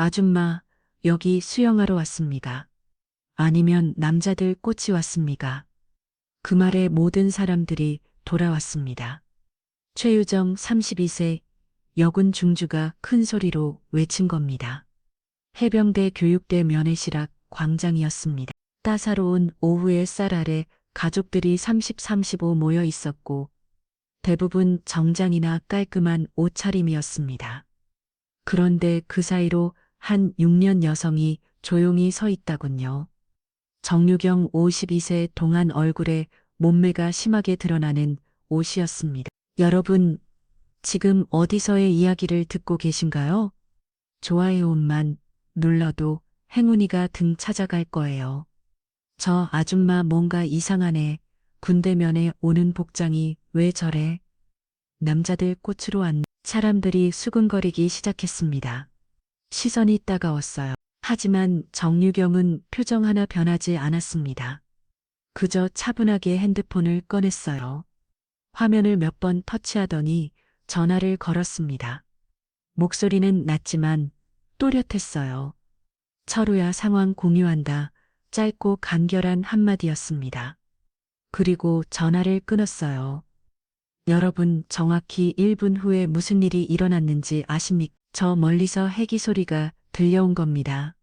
아줌마, 여기 수영하러 왔습니다. 아니면 남자들 꽃이 왔습니다. 그 말에 모든 사람들이 돌아왔습니다. 최유정 32세 여군 중주가 큰 소리로 외친 겁니다. 해병대 교육대 면회실앞 광장이었습니다. 따사로운 오후의 쌀 아래 가족들이 30-35 모여 있었고 대부분 정장이나 깔끔한 옷차림이었습니다. 그런데 그 사이로 한 6년 여성이 조용히 서 있다군요. 정유경 52세 동안 얼굴에 몸매가 심하게 드러나는 옷이었습니다. 여러분, 지금 어디서의 이야기를 듣고 계신가요? 좋아요만 눌러도 행운이가 등 찾아갈 거예요. 저 아줌마 뭔가 이상하네. 군대면에 오는 복장이 왜 저래? 남자들 꽃으로 앉는 사람들이 수근거리기 시작했습니다. 시선이 따가웠어요. 하지만 정유경은 표정 하나 변하지 않았습니다. 그저 차분하게 핸드폰을 꺼냈어요. 화면을 몇 번 터치하더니 전화를 걸었습니다. 목소리는 낮지만 또렷했어요. 철우야, 상황 공유한다. 짧고 간결한 한마디였습니다. 그리고 전화를 끊었어요. 여러분, 정확히 1분 후에 무슨 일이 일어났는지 아십니까? 저 멀리서 헬기 소리가 들려온 겁니다.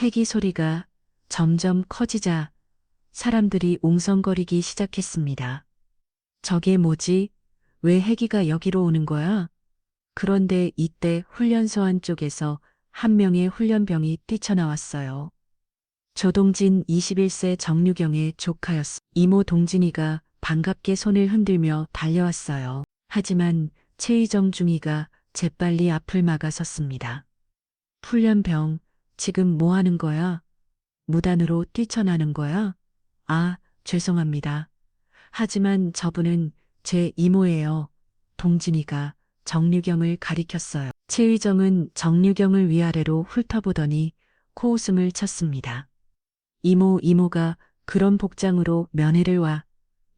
헬기 소리가 점점 커지자 사람들이 웅성거리기 시작했습니다. 저게 뭐지? 왜 헬기가 여기로 오는 거야? 그런데 이때 훈련소 안쪽에서 한 명의 훈련병이 뛰쳐나왔어요. 조동진 21세 정유경의 조카였습니다. 이모 동진이가 반갑게 손을 흔들며 달려왔어요. 하지만 최희정 중위가 재빨리 앞을 막아섰습니다. 훈련병, 지금 뭐 하는 거야? 무단으로 뛰쳐나는 거야? 아, 죄송합니다. 하지만 저분은 제 이모예요. 동진이가 정유경을 가리켰어요. 최희정은 정유경을 위아래로 훑어보더니 코웃음을 쳤습니다. 이모가 그런 복장으로 면회를 와.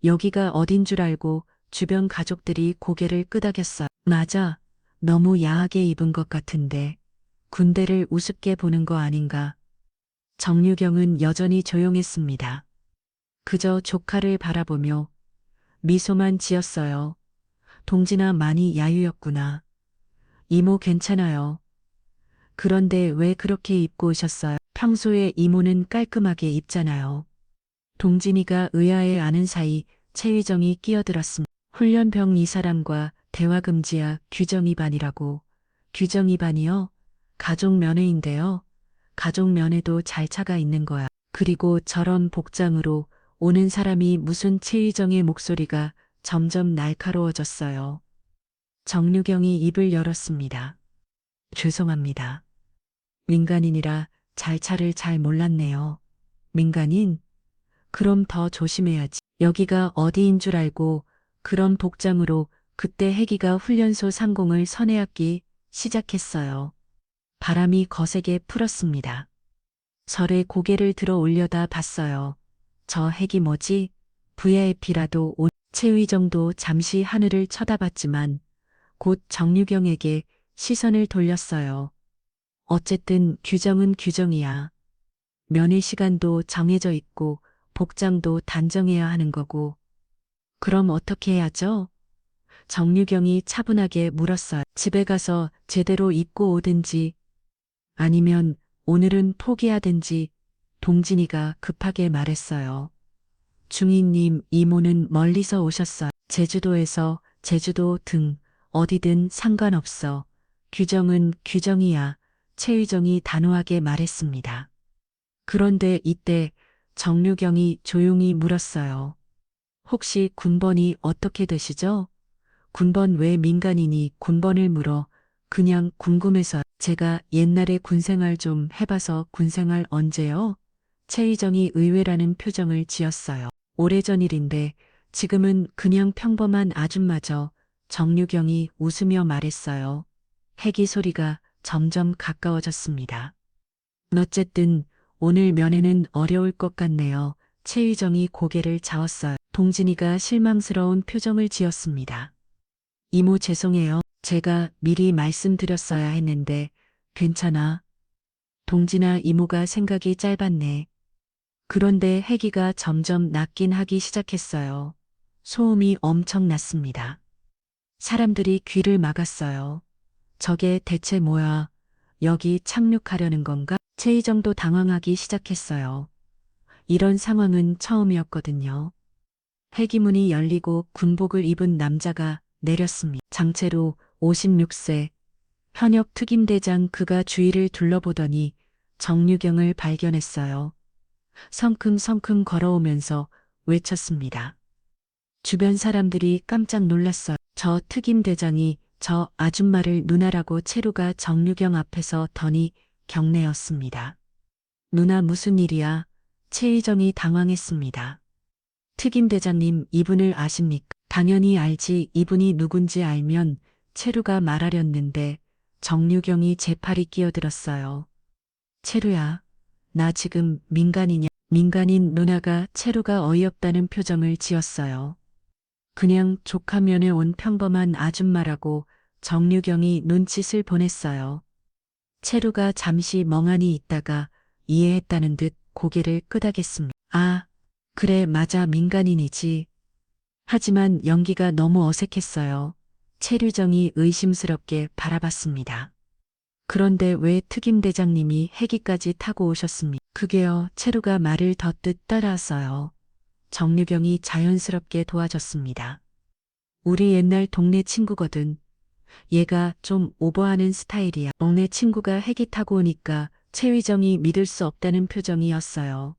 여기가 어딘 줄 알고 주변 가족들이 고개를 끄덕였어요. 맞아. 너무 야하게 입은 것 같은데 군대를 우습게 보는 거 아닌가. 정유경은 여전히 조용했습니다. 그저 조카를 바라보며 미소만 지었어요. 동진아, 많이 야유였구나. 이모 괜찮아요. 그런데 왜 그렇게 입고 오셨어요? 평소에 이모는 깔끔하게 입잖아요. 동진이가 의아해 아는 사이 최희정이 끼어들었습니다. 훈련병 이 사람과 대화 금지야. 규정 위반이라고. 규정 위반이요? 가족 면회인데요. 가족 면회도 절차가 있는 거야. 그리고 저런 복장으로 오는 사람이 무슨. 최희정의 목소리가 점점 날카로워졌어요. 정유경이 입을 열었습니다. 죄송합니다. 민간인이라 절차를 잘 몰랐네요. 민간인? 그럼 더 조심해야지. 여기가 어디인 줄 알고 그런 복장으로. 그때 혜기가 훈련소 상공을 선회하기 시작했어요. 바람이 거세게 풀었습니다. 절에 고개를 들어 올려다 봤어요. 저 혜기 뭐지? VIP라도 온. 최의정도 잠시 하늘을 쳐다봤지만 곧 정유경에게 시선을 돌렸어요. 어쨌든 규정은 규정이야. 면회 시간도 정해져 있고 복장도 단정해야 하는 거고. 그럼 어떻게 해야죠? 정유경이 차분하게 물었어요. 집에 가서 제대로 입고 오든지 아니면 오늘은 포기하든지. 동진이가 급하게 말했어요. 중위님, 이모는 멀리서 오셨어요. 제주도에서. 제주도 등 어디든 상관없어. 규정은 규정이야. 최의정이 단호하게 말했습니다. 그런데 이때 정유경이 조용히 물었어요. 혹시 군번이 어떻게 되시죠? 군번. 왜 민간인이 군번을 물어? 그냥 궁금해서. 제가 옛날에 군생활 좀 해봐서. 군생활 언제요? 최희정이 의외라는 표정을 지었어요. 오래전 일인데 지금은 그냥 평범한 아줌마죠. 정유경이 웃으며 말했어요. 혜기 소리가 점점 가까워졌습니다. 어쨌든 오늘 면회는 어려울 것 같네요. 최희정이 고개를 저었어요. 동진이가 실망스러운 표정을 지었습니다. 이모 죄송해요. 제가 미리 말씀드렸어야 했는데 괜찮아. 동진아 이모가 생각이 짧았네. 그런데 혜기가 점점 낫긴 하기 시작했어요. 소음이 엄청 났습니다. 사람들이 귀를 막았어요. 저게 대체 뭐야? 여기 착륙하려는 건가? 최희정도 당황하기 시작했어요. 이런 상황은 처음이었거든요. 폐기문이 열리고 군복을 입은 남자가 내렸습니다. 장채로 56세, 현역 특임대장. 그가 주위를 둘러보더니 정유경을 발견했어요. 성큼성큼 걸어오면서 외쳤습니다. 주변 사람들이 깜짝 놀랐어요. 저 특임대장이 저 아줌마를 누나라고. 채루가 정유경 앞에서 더니 경례였습니다. 누나 무슨 일이야? 최희정이 당황했습니다. 특임대장님 이분을 아십니까? 당연히 알지. 이분이 누군지 알면. 채루가 말하렸는데 정유경이 제 팔이 끼어들었어요. 채루야, 나 지금 민간이냐? 민간인. 누나가. 채루가 어이없다는 표정을 지었어요. 그냥 조카면에 온 평범한 아줌마라고. 정유경이 눈짓을 보냈어요. 채루가 잠시 멍하니 있다가 이해했다는 듯 고개를 끄덕였습니다. 아, 그래 맞아 민간인이지. 하지만 연기가 너무 어색했어요. 채류정이 의심스럽게 바라봤습니다. 그런데 왜 특임대장님이 헬기까지 타고 오셨습니까? 그게요. 채루가 말을 덧듯 따라왔어요. 정유경이 자연스럽게 도와줬습니다. 우리 옛날 동네 친구거든. 얘가 좀 오버하는 스타일이야. 동네 친구가 헬기 타고 오니까 최휘정이 믿을 수 없다는 표정이었어요.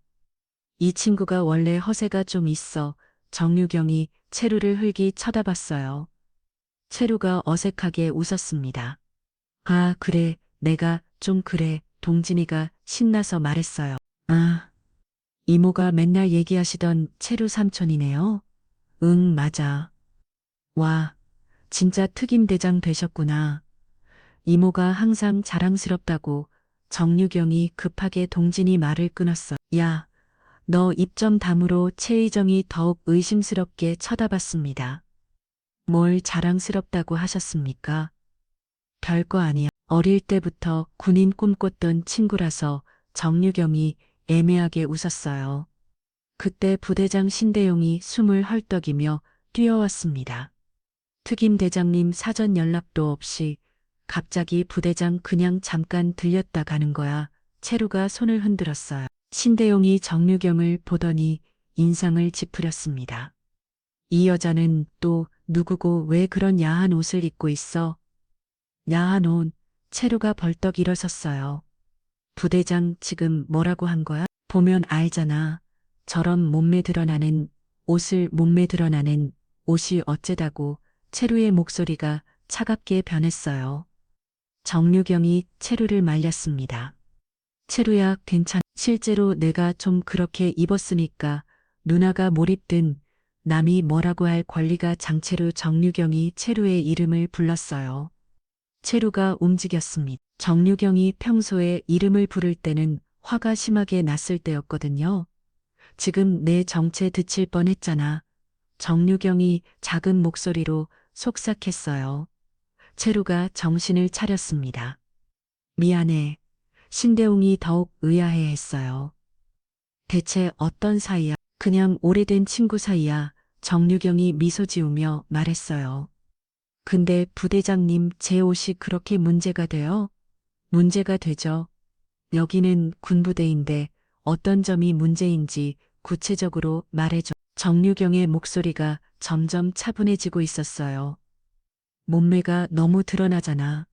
이 친구가 원래 허세가 좀 있어. 정유경이 채루를 흘기 쳐다봤어요. 채루가 어색하게 웃었습니다. 아, 그래. 내가 좀 그래. 동진이가 신나서 말했어요. 아, 이모가 맨날 얘기하시던 채루 삼촌이네요. 응, 맞아. 와, 진짜 특임대장 되셨구나. 이모가 항상 자랑스럽다고. 정유경이 급하게 동진이 말을 끊었어. 야, 너 입 좀 다물어. 최희정이 더욱 의심스럽게 쳐다봤습니다. 뭘 자랑스럽다고 하셨습니까? 별거 아니야. 어릴 때부터 군인 꿈꿨던 친구라서. 정유경이 애매하게 웃었어요. 그때 부대장 신대용이 숨을 헐떡이며 뛰어왔습니다. 특임대장님 사전 연락도 없이 갑자기 부대장 그냥 잠깐 들렸다 가는 거야. 채루가 손을 흔들었어요. 신대용이 정유경을 보더니 인상을 찌푸렸습니다. 이 여자는 또 누구고 왜 그런 야한 옷을 입고 있어? 야한 옷. 채루가 벌떡 일어섰어요. 부대장 지금 뭐라고 한 거야? 보면 알잖아. 저런 몸매 드러나는 몸매 드러나는 옷이 어째다고. 채루의 목소리가 차갑게 변했어요. 정유경이 채루를 말렸습니다. 채루야, 괜찮. 실제로 내가 좀 그렇게 입었으니까 누나가 뭘 입든 남이 뭐라고 할 권리가. 장채루. 정유경이 채루의 이름을 불렀어요. 채루가 움직였습니다. 정유경이 평소에 이름을 부를 때는 화가 심하게 났을 때였거든요. 지금 내 정체 드칠 뻔했잖아. 정유경이 작은 목소리로 속삭했어요. 채루가 정신을 차렸습니다. 미안해. 신대웅이 더욱 의아해했어요. 대체 어떤 사이야? 그냥 오래된 친구 사이야. 정유경이 미소 지으며 말했어요. 근데 부대장님 제 옷이 그렇게 문제가 돼요? 문제가 되죠. 여기는 군부대인데 어떤 점이 문제인지 구체적으로 말해줘. 정유경의 목소리가 점점 차분해지고 있었어요. 몸매가 너무 드러나잖아.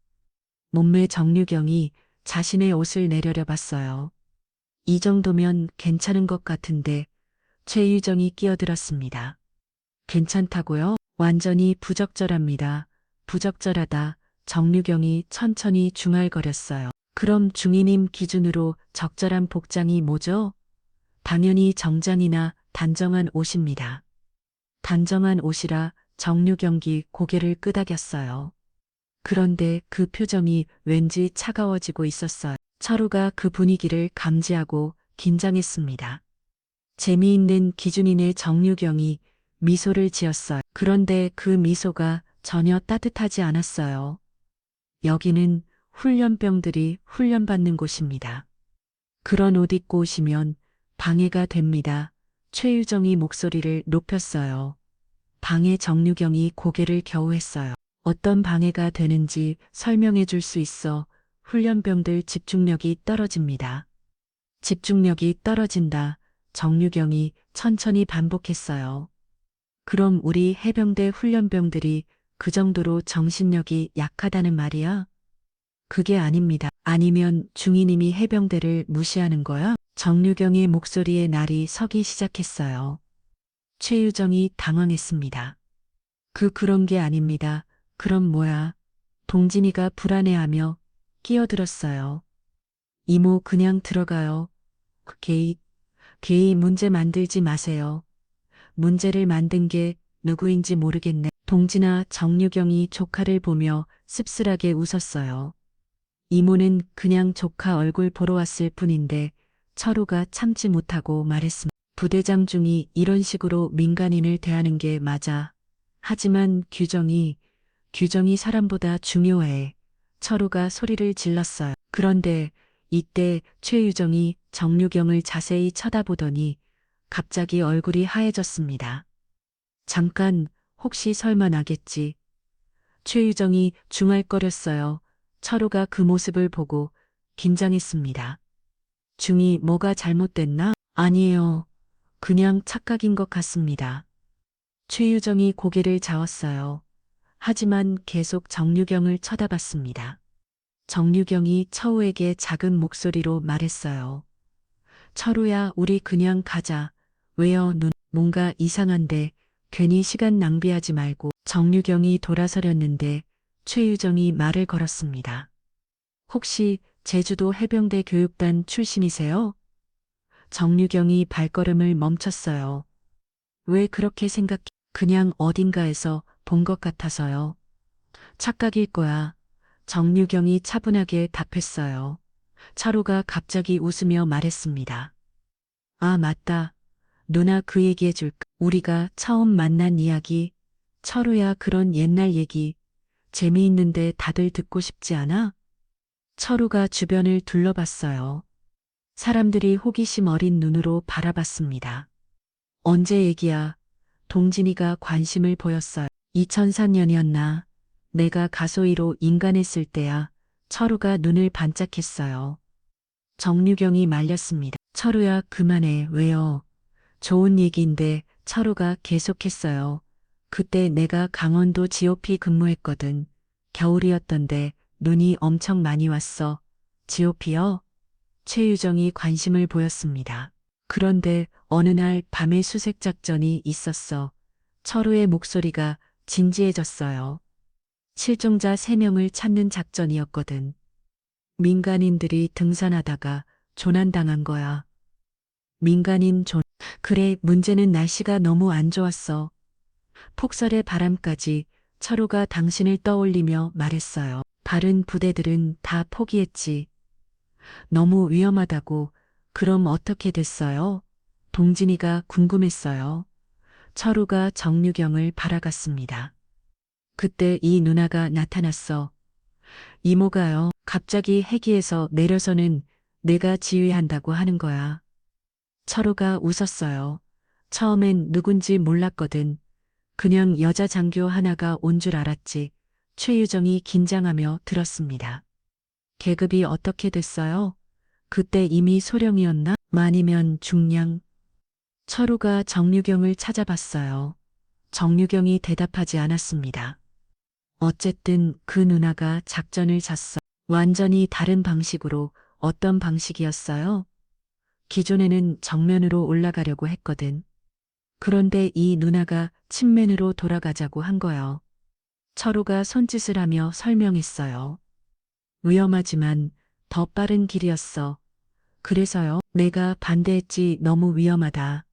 몸매. 정유경이 자신의 옷을 내려려 봤어요. 이 정도면 괜찮은 것 같은데. 최유정이 끼어들었습니다. 괜찮다고요? 완전히 부적절합니다. 부적절하다. 정유경이 천천히 중얼거렸어요. 그럼 중이님 기준으로 적절한 복장이 뭐죠? 당연히 정장이나 단정한 옷입니다. 단정한 옷이라. 정유경이 고개를 끄덕였어요. 그런데 그 표정이 왠지 차가워지고 있었어요. 철우가 그 분위기를 감지하고 긴장했습니다. 재미있는 기준이네. 정유경이 미소를 지었어요. 그런데 그 미소가 전혀 따뜻하지 않았어요. 여기는 훈련병들이 훈련받는 곳입니다. 그런 옷 입고 오시면 방해가 됩니다. 최유정이 목소리를 높였어요. 방해. 정유경이 고개를 겨우 했어요. 어떤 방해가 되는지 설명해 줄 수 있어. 훈련병들 집중력이 떨어집니다. 집중력이 떨어진다. 정유경이 천천히 반복했어요. 그럼 우리 해병대 훈련병들이 그 정도로 정신력이 약하다는 말이야? 그게 아닙니다. 아니면 중위님이 해병대를 무시하는 거야? 정유경의 목소리에 날이 서기 시작했어요. 최유정이 당황했습니다. 그런 게 아닙니다. 그럼 뭐야? 동진이가 불안해하며 끼어들었어요. 이모 그냥 들어가요. 게이 문제 만들지 마세요. 문제를 만든 게 누구인지 모르겠네. 동진아. 정유경이 조카를 보며 씁쓸하게 웃었어요. 이모는 그냥 조카 얼굴 보러 왔을 뿐인데. 철우가 참지 못하고 말했습니다. 부대장 중이 이런 식으로 민간인을 대하는 게 맞아. 하지만 규정이 사람보다 중요해. 철우가 소리를 질렀어요. 그런데 이때 최유정이 정유경을 자세히 쳐다보더니 갑자기 얼굴이 하얘졌습니다. 잠깐, 혹시 설마 나겠지. 최유정이 중얼거렸어요. 철우가 그 모습을 보고 긴장했습니다. 중이 뭐가 잘못됐나? 아니에요. 그냥 착각인 것 같습니다. 최유정이 고개를 저었어요. 하지만 계속 정유경을 쳐다봤습니다. 정유경이 처우에게 작은 목소리로 말했어요. 철우야, 우리 그냥 가자. 왜요? 뭔가 이상한데 괜히 시간 낭비하지 말고. 정유경이 돌아서렸는데 최유정이 말을 걸었습니다. 혹시 제주도 해병대 교육단 출신이세요? 정유경이 발걸음을 멈췄어요. 왜 그렇게 생각해? 그냥 어딘가에서 본 것 같아서요. 착각일 거야. 정유경이 차분하게 답했어요. 차로가 갑자기 웃으며 말했습니다. 아, 맞다. 누나 그 얘기해 줄까? 우리가 처음 만난 이야기. 철우야, 그런 옛날 얘기. 재미있는데 다들 듣고 싶지 않아? 철우가 주변을 둘러봤어요. 사람들이 호기심 어린 눈으로 바라봤습니다. 언제 얘기야? 동진이가 관심을 보였어요. 2004년이었나? 내가 가소이로 인간했을 때야. 철우가 눈을 반짝했어요. 정유경이 말렸습니다. 철우야, 그만해. 왜요? 좋은 얘기인데. 철우가 계속했어요. 그때 내가 강원도 GOP 근무했거든. 겨울이었던데 눈이 엄청 많이 왔어. GOP요? 최유정이 관심을 보였습니다. 그런데 어느 날 밤에 수색작전이 있었어. 철우의 목소리가 진지해졌어요. 실종자 3명을 찾는 작전이었거든. 민간인들이 등산하다가 조난당한 거야. 민간인 그래, 문제는 날씨가 너무 안 좋았어. 폭설의 바람까지. 철우가 당신을 떠올리며 말했어요. 다른 부대들은 다 포기했지. 너무 위험하다고. 그럼 어떻게 됐어요? 동진이가 궁금했어요. 철우가 정유경을 바라갔습니다. 그때 이 누나가 나타났어. 이모가요. 갑자기 헬기에서 내려서는 내가 지휘한다고 하는 거야. 철우가 웃었어요. 처음엔 누군지 몰랐거든. 그냥 여자 장교 하나가 온 줄 알았지. 최유정이 긴장하며 들었습니다. 계급이 어떻게 됐어요? 그때 이미 소령이었나? 아니면 중량? 철우가 정유경을 찾아봤어요. 정유경이 대답하지 않았습니다. 어쨌든 그 누나가 작전을 짰어. 완전히 다른 방식으로. 어떤 방식이었어요? 기존에는 정면으로 올라가려고 했거든. 그런데 이 누나가 측면으로 돌아가자고 한 거요. 철우가 손짓을 하며 설명했어요. 위험하지만 더 빠른 길이었어. 그래서요. 내가 반대했지. 너무 위험하다.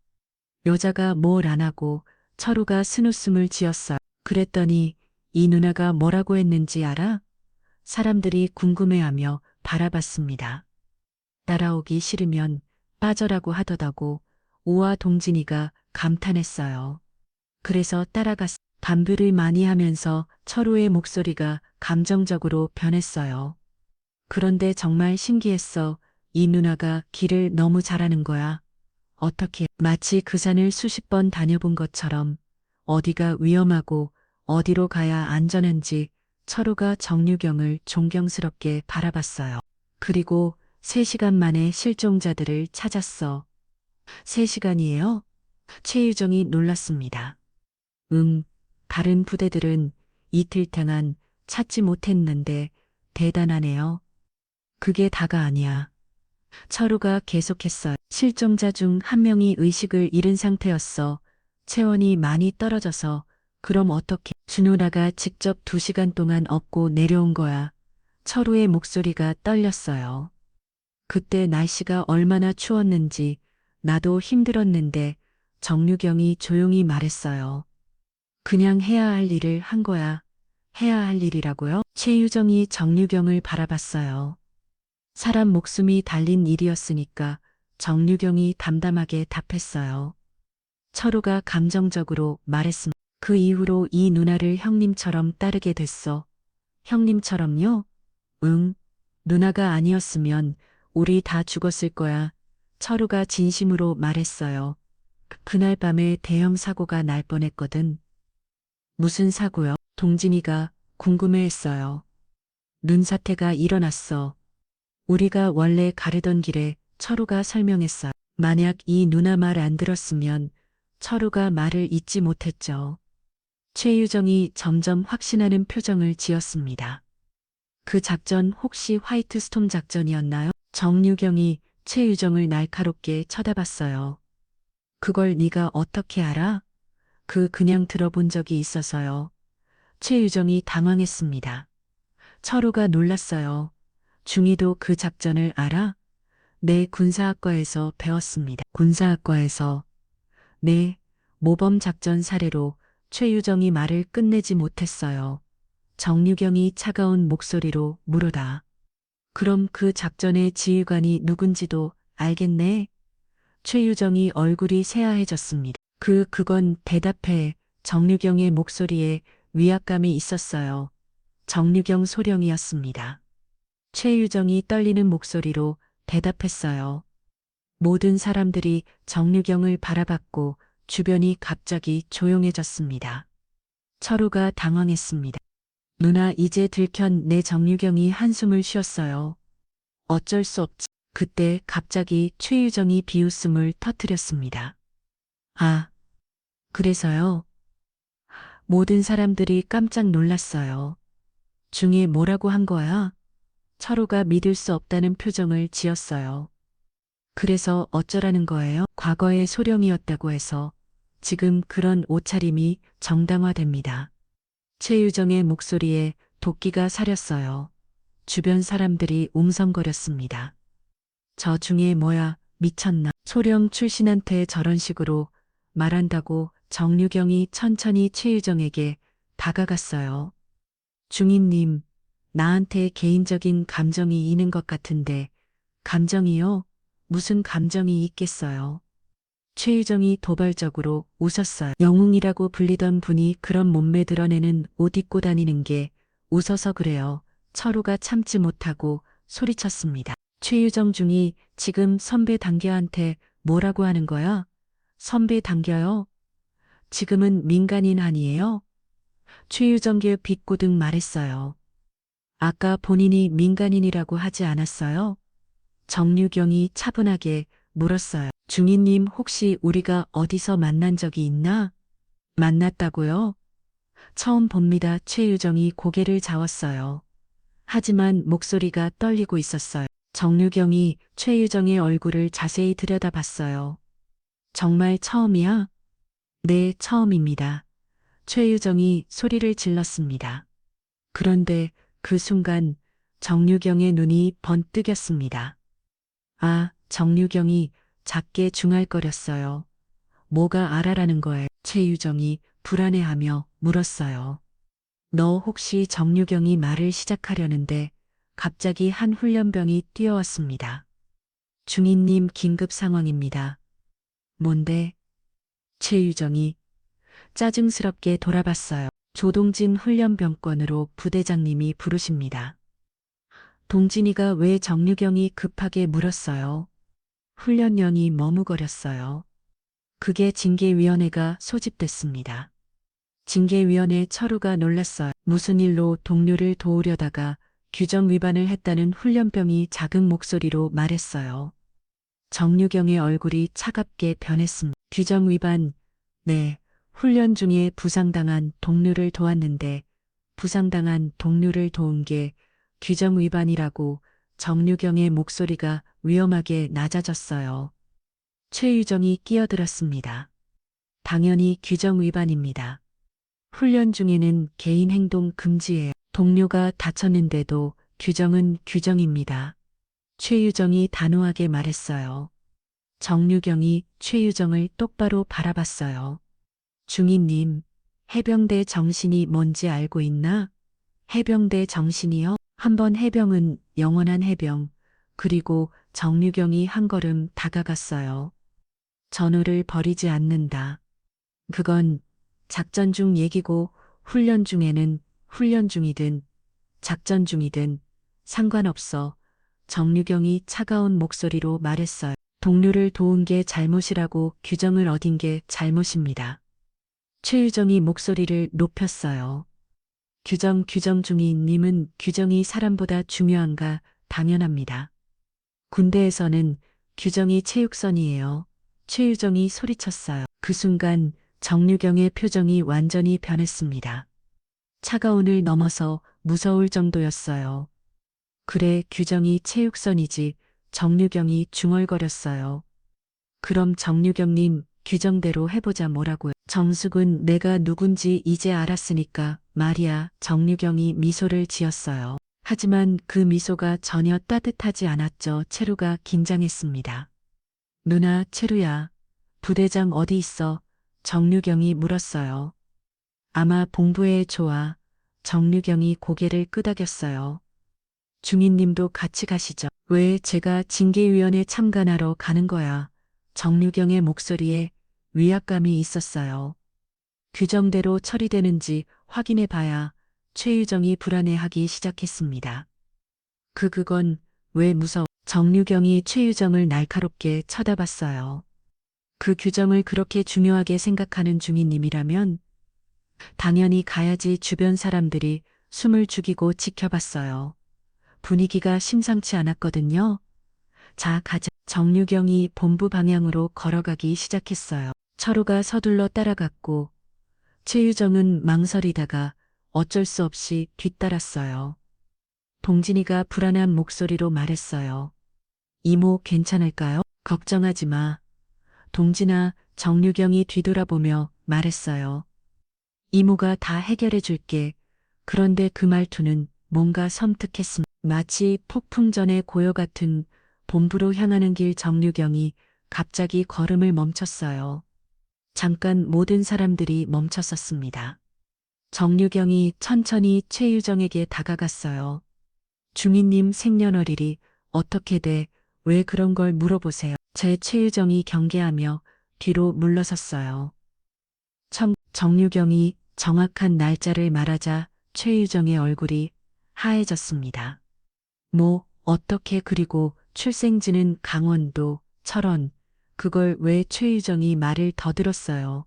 여자가 뭘 안 하고. 철우가 스누숨을 지었어요. 그랬더니 이 누나가 뭐라고 했는지 알아? 사람들이 궁금해하며 바라봤습니다. 따라오기 싫으면 빠져라고 하더라고. 우와. 동진이가 감탄했어요. 그래서 따라갔어. 담배를 많이 하면서 철우의 목소리가 감정적으로 변했어요. 그런데 정말 신기했어. 이 누나가 길을 너무 잘하는 거야. 어떻게 마치 그 산을 수십 번 다녀본 것처럼 어디가 위험하고 어디로 가야 안전한지 철우가 정유경을 존경스럽게 바라봤어요. 그리고 3시간 만에 실종자들을 찾았어. 3시간이에요? 최유정이 놀랐습니다. 다른 부대들은 이틀 동안 찾지 못했는데 대단하네요. 그게 다가 아니야. 철우가 계속했어요. 실종자 중 한 명이 의식을 잃은 상태였어. 체온이 많이 떨어져서 그럼 어떻게 준호라가 직접 2시간 동안 업고 내려온 거야. 철우의 목소리가 떨렸어요. 그때 날씨가 얼마나 추웠는지 나도 힘들었는데 정유경이 조용히 말했어요. 그냥 해야 할 일을 한 거야. 해야 할 일이라고요? 최유정이 정유경을 바라봤어요. 사람 목숨이 달린 일이었으니까 정유경이 담담하게 답했어요. 철우가 감정적으로 말했습니다. 그 이후로 이 누나를 형님처럼 따르게 됐어. 형님처럼요? 응. 누나가 아니었으면 우리 다 죽었을 거야. 철우가 진심으로 말했어요. 그날 밤에 대형 사고가 날 뻔했거든. 무슨 사고요? 동진이가 궁금해했어요. 눈사태가 일어났어. 우리가 원래 가려던 길에 철우가 설명했어요. 만약 이 누나 말 안 들었으면 철우가 말을 잊지 못했죠. 최유정이 점점 확신하는 표정을 지었습니다. 그 작전 혹시 화이트 스톰 작전이었나요? 정유경이 최유정을 날카롭게 쳐다봤어요. 그걸 네가 어떻게 알아? 그냥 들어본 적이 있어서요. 최유정이 당황했습니다. 철우가 놀랐어요. 중이도 그 작전을 알아? 네, 군사학과에서 배웠습니다. 군사학과에서. 네, 모범 작전 사례로 최유정이 말을 끝내지 못했어요. 정유경이 차가운 목소리로 물으다. 그럼 그 작전의 지휘관이 누군지도 알겠네? 최유정이 얼굴이 새하얘졌습니다. 그건 대답해. 정유경의 목소리에 위압감이 있었어요. 정유경 소령이었습니다. 최유정이 떨리는 목소리로 대답했어요. 모든 사람들이 정유경을 바라봤고 주변이 갑자기 조용해졌습니다. 철우가 당황했습니다. 누나 이제 들켰. 내 정유경이 한숨을 쉬었어요. 어쩔 수 없지. 그때 갑자기 최유정이 비웃음을 터뜨렸습니다. 아, 그래서요? 모든 사람들이 깜짝 놀랐어요. 중에 뭐라고 한 거야? 철우가 믿을 수 없다는 표정을 지었어요. 그래서 어쩌라는 거예요? 과거의 소령이었다고 해서 지금 그런 옷차림이 정당화됩니다. 최유정의 목소리에 도끼가 사렸어요. 주변 사람들이 웅성거렸습니다. 저 중에 뭐야, 미쳤나? 소령 출신한테 저런 식으로 말한다고 정유경이 천천히 최유정에게 다가갔어요. 중인님, 나한테 개인적인 감정이 있는 것 같은데, 감정이요? 무슨 감정이 있겠어요? 최유정이 도발적으로 웃었어요. 영웅이라고 불리던 분이 그런 몸매 드러내는 옷 입고 다니는 게 웃어서 그래요. 철우가 참지 못하고 소리쳤습니다. 최유정 중이 지금 선배 단계한테 뭐라고 하는 거야? 선배 단계요? 지금은 민간인 아니에요? 최유정께 비꼬듯 말했어요. 아까 본인이 민간인이라고 하지 않았어요? 정유경이 차분하게 물었어요. 중이님 혹시 우리가 어디서 만난 적이 있나? 만났다고요? 처음 봅니다. 최유정이 고개를 저었어요. 하지만 목소리가 떨리고 있었어요. 정유경이 최유정의 얼굴을 자세히 들여다봤어요. 정말 처음이야? 네, 처음입니다. 최유정이 소리를 질렀습니다. 그런데 그 순간 정유경의 눈이 번뜩였습니다. 아, 정유경이 작게 중얼거렸어요. 뭐가 알아라는 거에 최유정이 불안해하며 물었어요. 너 혹시 정유경이 말을 시작하려는데 갑자기 한 훈련병이 뛰어왔습니다. 중인님 긴급 상황입니다. 뭔데? 최유정이 짜증스럽게 돌아봤어요. 조동진 훈련병권으로 부대장님이 부르십니다. 동진이가 왜 정유경이 급하게 물었어요. 훈련령이 머뭇거렸어요. 그게 징계위원회가 소집됐습니다. 징계위원회 철우가 놀랐어요. 무슨 일로 동료를 도우려다가 규정 위반을 했다는 훈련병이 작은 목소리로 말했어요. 정유경의 얼굴이 차갑게 변했습니다. 규정 위반, 네. 훈련 중에 부상당한 동료를 도왔는데 부상당한 동료를 도운 게 규정 위반이라고 정유경의 목소리가 위험하게 낮아졌어요. 최유정이 끼어들었습니다. 당연히 규정 위반입니다. 훈련 중에는 개인 행동 금지예요. 동료가 다쳤는데도 규정은 규정입니다. 최유정이 단호하게 말했어요. 정유경이 최유정을 똑바로 바라봤어요. 중위님, 해병대 정신이 뭔지 알고 있나? 해병대 정신이요? 한번 해병은 영원한 해병. 그리고 정유경이 한 걸음 다가갔어요. 전우를 버리지 않는다. 그건 작전 중 얘기고 훈련 중에는 훈련 중이든 작전 중이든 상관없어. 정유경이 차가운 목소리로 말했어요. 동료를 도운 게 잘못이라고 규정을 어긴 게 잘못입니다. 최유정이 목소리를 높였어요. 규정 중위님은 규정이 사람보다 중요한가? 당연합니다. 군대에서는 규정이 체육선이에요. 최유정이 소리쳤어요. 그 순간 정유경의 표정이 완전히 변했습니다. 차가운을 넘어서 무서울 정도였어요. 그래, 규정이 체육선이지. 정유경이 중얼거렸어요. 그럼 정유경님, 규정대로 해보자. 뭐라고요? 정숙은 내가 누군지 이제 알았으니까 말이야. 정유경이 미소를 지었어요. 하지만 그 미소가 전혀 따뜻하지 않았죠. 채루가 긴장했습니다. 누나, 채루야. 부대장 어디 있어? 정유경이 물었어요. 아마 본부에 좋아. 정유경이 고개를 끄덕였어요. 중위님도 같이 가시죠. 왜 제가 징계위원회 참관하러 가는 거야? 정유경의 목소리에 위압감이 있었어요. 규정대로 처리되는지 확인해 봐야 최유정이 불안해하기 시작했습니다. 그건 왜 무서워? 정유경이 최유정을 날카롭게 쳐다봤어요. 그 규정을 그렇게 중요하게 생각하는 중위님이라면 당연히 가야지. 주변 사람들이 숨을 죽이고 지켜봤어요. 분위기가 심상치 않았거든요. 자, 가자. 정유경이 본부 방향으로 걸어가기 시작했어요. 철우가 서둘러 따라갔고 최유정은 망설이다가 어쩔 수 없이 뒤따랐어요. 동진이가 불안한 목소리로 말했어요. 이모 괜찮을까요? 걱정하지 마. 동진아, 정유경이 뒤돌아보며 말했어요. 이모가 다 해결해 줄게. 그런데 그 말투는 뭔가 섬뜩했습니다. 마치 폭풍 전의 고요 같은 본부로 향하는 길. 정유경이 갑자기 걸음을 멈췄어요. 잠깐 모든 사람들이 멈췄었습니다. 정유경이 천천히 최유정에게 다가갔어요. 중위님 생년월일이 어떻게 돼? 왜 그런 걸 물어보세요? 최유정이 경계하며 뒤로 물러섰어요. 정유경이 정확한 날짜를 말하자 최유정의 얼굴이 하얘졌습니다. 어떻게? 그리고 출생지는 강원도, 철원. 그걸 왜? 최유정이 말을 더 들었어요.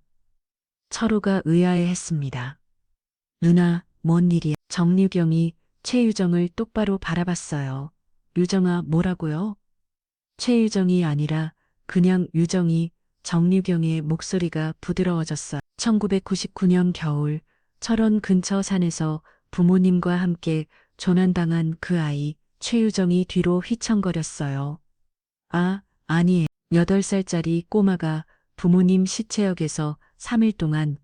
철우가 의아해했습니다. 누나, 뭔 일이야? 정유경이 최유정을 똑바로 바라봤어요. 유정아, 뭐라고요? 최유정이 아니라 그냥 유정이. 정유경의 목소리가 부드러워졌어요. 1999년 겨울 철원 근처 산에서 부모님과 함께 조난당한 그 아이. 최유정이 뒤로 휘청거렸어요. 아니에요. 8살짜리 꼬마가 부모님 시체역에서 3일 동안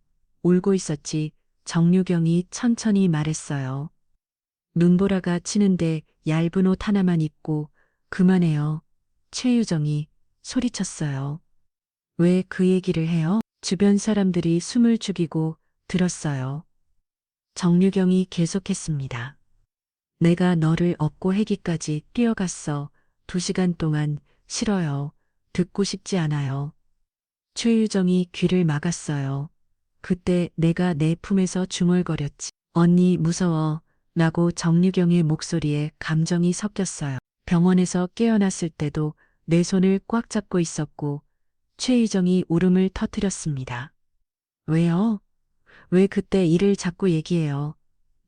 울고 있었지. 정유경이 천천히 말했어요. 눈보라가 치는데 얇은 옷 하나만 입고. 그만해요. 최유정이 소리쳤어요. 왜 그 얘기를 해요? 주변 사람들이 숨을 죽이고 들었어요. 정유경이 계속했습니다. 내가 너를 업고 회기까지 뛰어갔어. 2시간 동안. 싫어요. 듣고 싶지 않아요. 최유정이 귀를 막았어요. 그때 내가 내 품에서 중얼거렸지. 언니 무서워. 라고 정유경의 목소리에 감정이 섞였어요. 병원에서 깨어났을 때도 내 손을 꽉 잡고 있었고 최유정이 울음을 터뜨렸습니다. 왜요? 왜 그때 일을 자꾸 얘기해요?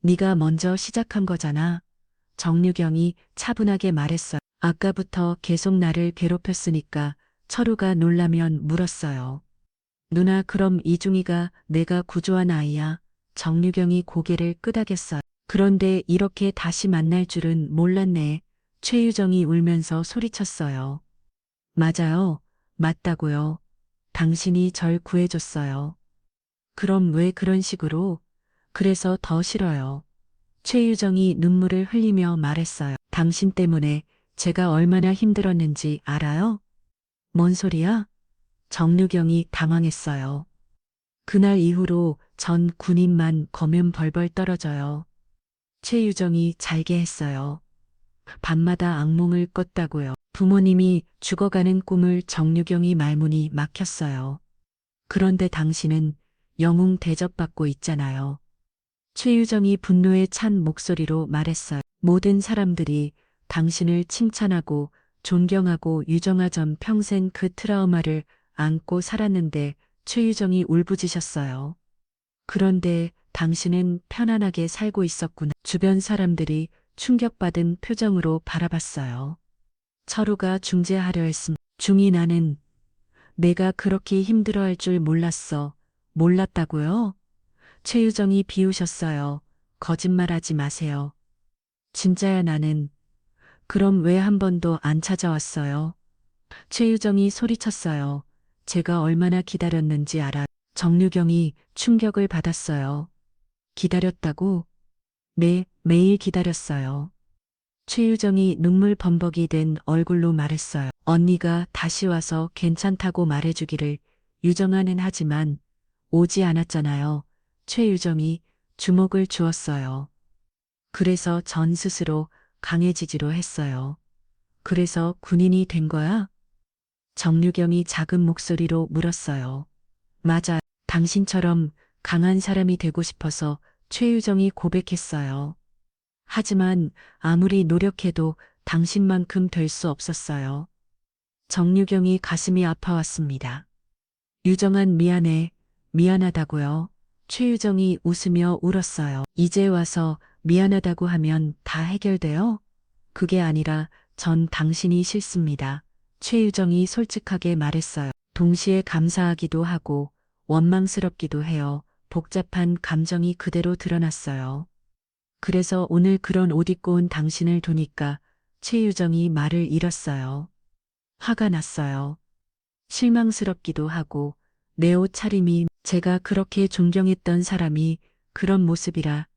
네가 먼저 시작한 거잖아. 정유경이 차분하게 말했어요. 아까부터 계속 나를 괴롭혔으니까 철우가 놀라면 물었어요. 누나 그럼 이중이가 내가 구조한 아이야? 정유경이 고개를 끄덕였어요. 그런데 이렇게 다시 만날 줄은 몰랐네. 최유정이 울면서 소리쳤어요. 맞아요. 맞다고요. 당신이 절 구해줬어요. 그럼 왜 그런 식으로? 그래서 더 싫어요. 최유정이 눈물을 흘리며 말했어요. 당신 때문에 제가 얼마나 힘들었는지 알아요? 뭔 소리야? 정유경이 당황했어요. 그날 이후로 전 군인만 거면 벌벌 떨어져요. 최유정이 잘게 했어요. 밤마다 악몽을 꿨다고요. 부모님이 죽어가는 꿈을 정유경이 말문이 막혔어요. 그런데 당신은 영웅 대접받고 있잖아요. 최유정이 분노에 찬 목소리로 말했어요. 모든 사람들이 당신을 칭찬하고 존경하고 유정아 전 평생 그 트라우마를 안고 살았는데 최유정이 울부짖었어요. 그런데 당신은 편안하게 살고 있었구나. 주변 사람들이 충격받은 표정으로 바라봤어요. 철우가 중재하려 했음. 중이 나는 내가 그렇게 힘들어할 줄 몰랐어. 몰랐다고요? 최유정이 비우셨어요. 거짓말하지 마세요. 진짜야 나는. 그럼 왜 한 번도 안 찾아왔어요? 최유정이 소리쳤어요. 제가 얼마나 기다렸는지 알아. 정유경이 충격을 받았어요. 기다렸다고? 네, 매일 기다렸어요. 최유정이 눈물 범벅이 된 얼굴로 말했어요. 언니가 다시 와서 괜찮다고 말해주기를 유정아는 하지만 오지 않았잖아요. 최유정이 주먹을 주었어요. 그래서 전 스스로 강해지지로 했어요. 그래서 군인이 된 거야? 정유경이 작은 목소리로 물었어요. 맞아. 당신처럼 강한 사람이 되고 싶어서 최유정이 고백했어요. 하지만 아무리 노력해도 당신만큼 될 수 없었어요. 정유경이 가슴이 아파왔습니다. 유정한 미안해. 미안하다고요. 최유정이 웃으며 울었어요. 이제 와서 미안하다고 하면 다 해결돼요? 그게 아니라 전 당신이 싫습니다. 최유정이 솔직하게 말했어요. 동시에 감사하기도 하고 원망스럽기도 해요. 복잡한 감정이 그대로 드러났어요. 그래서 오늘 그런 옷 입고 온 당신을 보니까 최유정이 말을 잃었어요. 화가 났어요. 실망스럽기도 하고 내 옷차림이 제가 그렇게 존경했던 사람이 그런 모습이라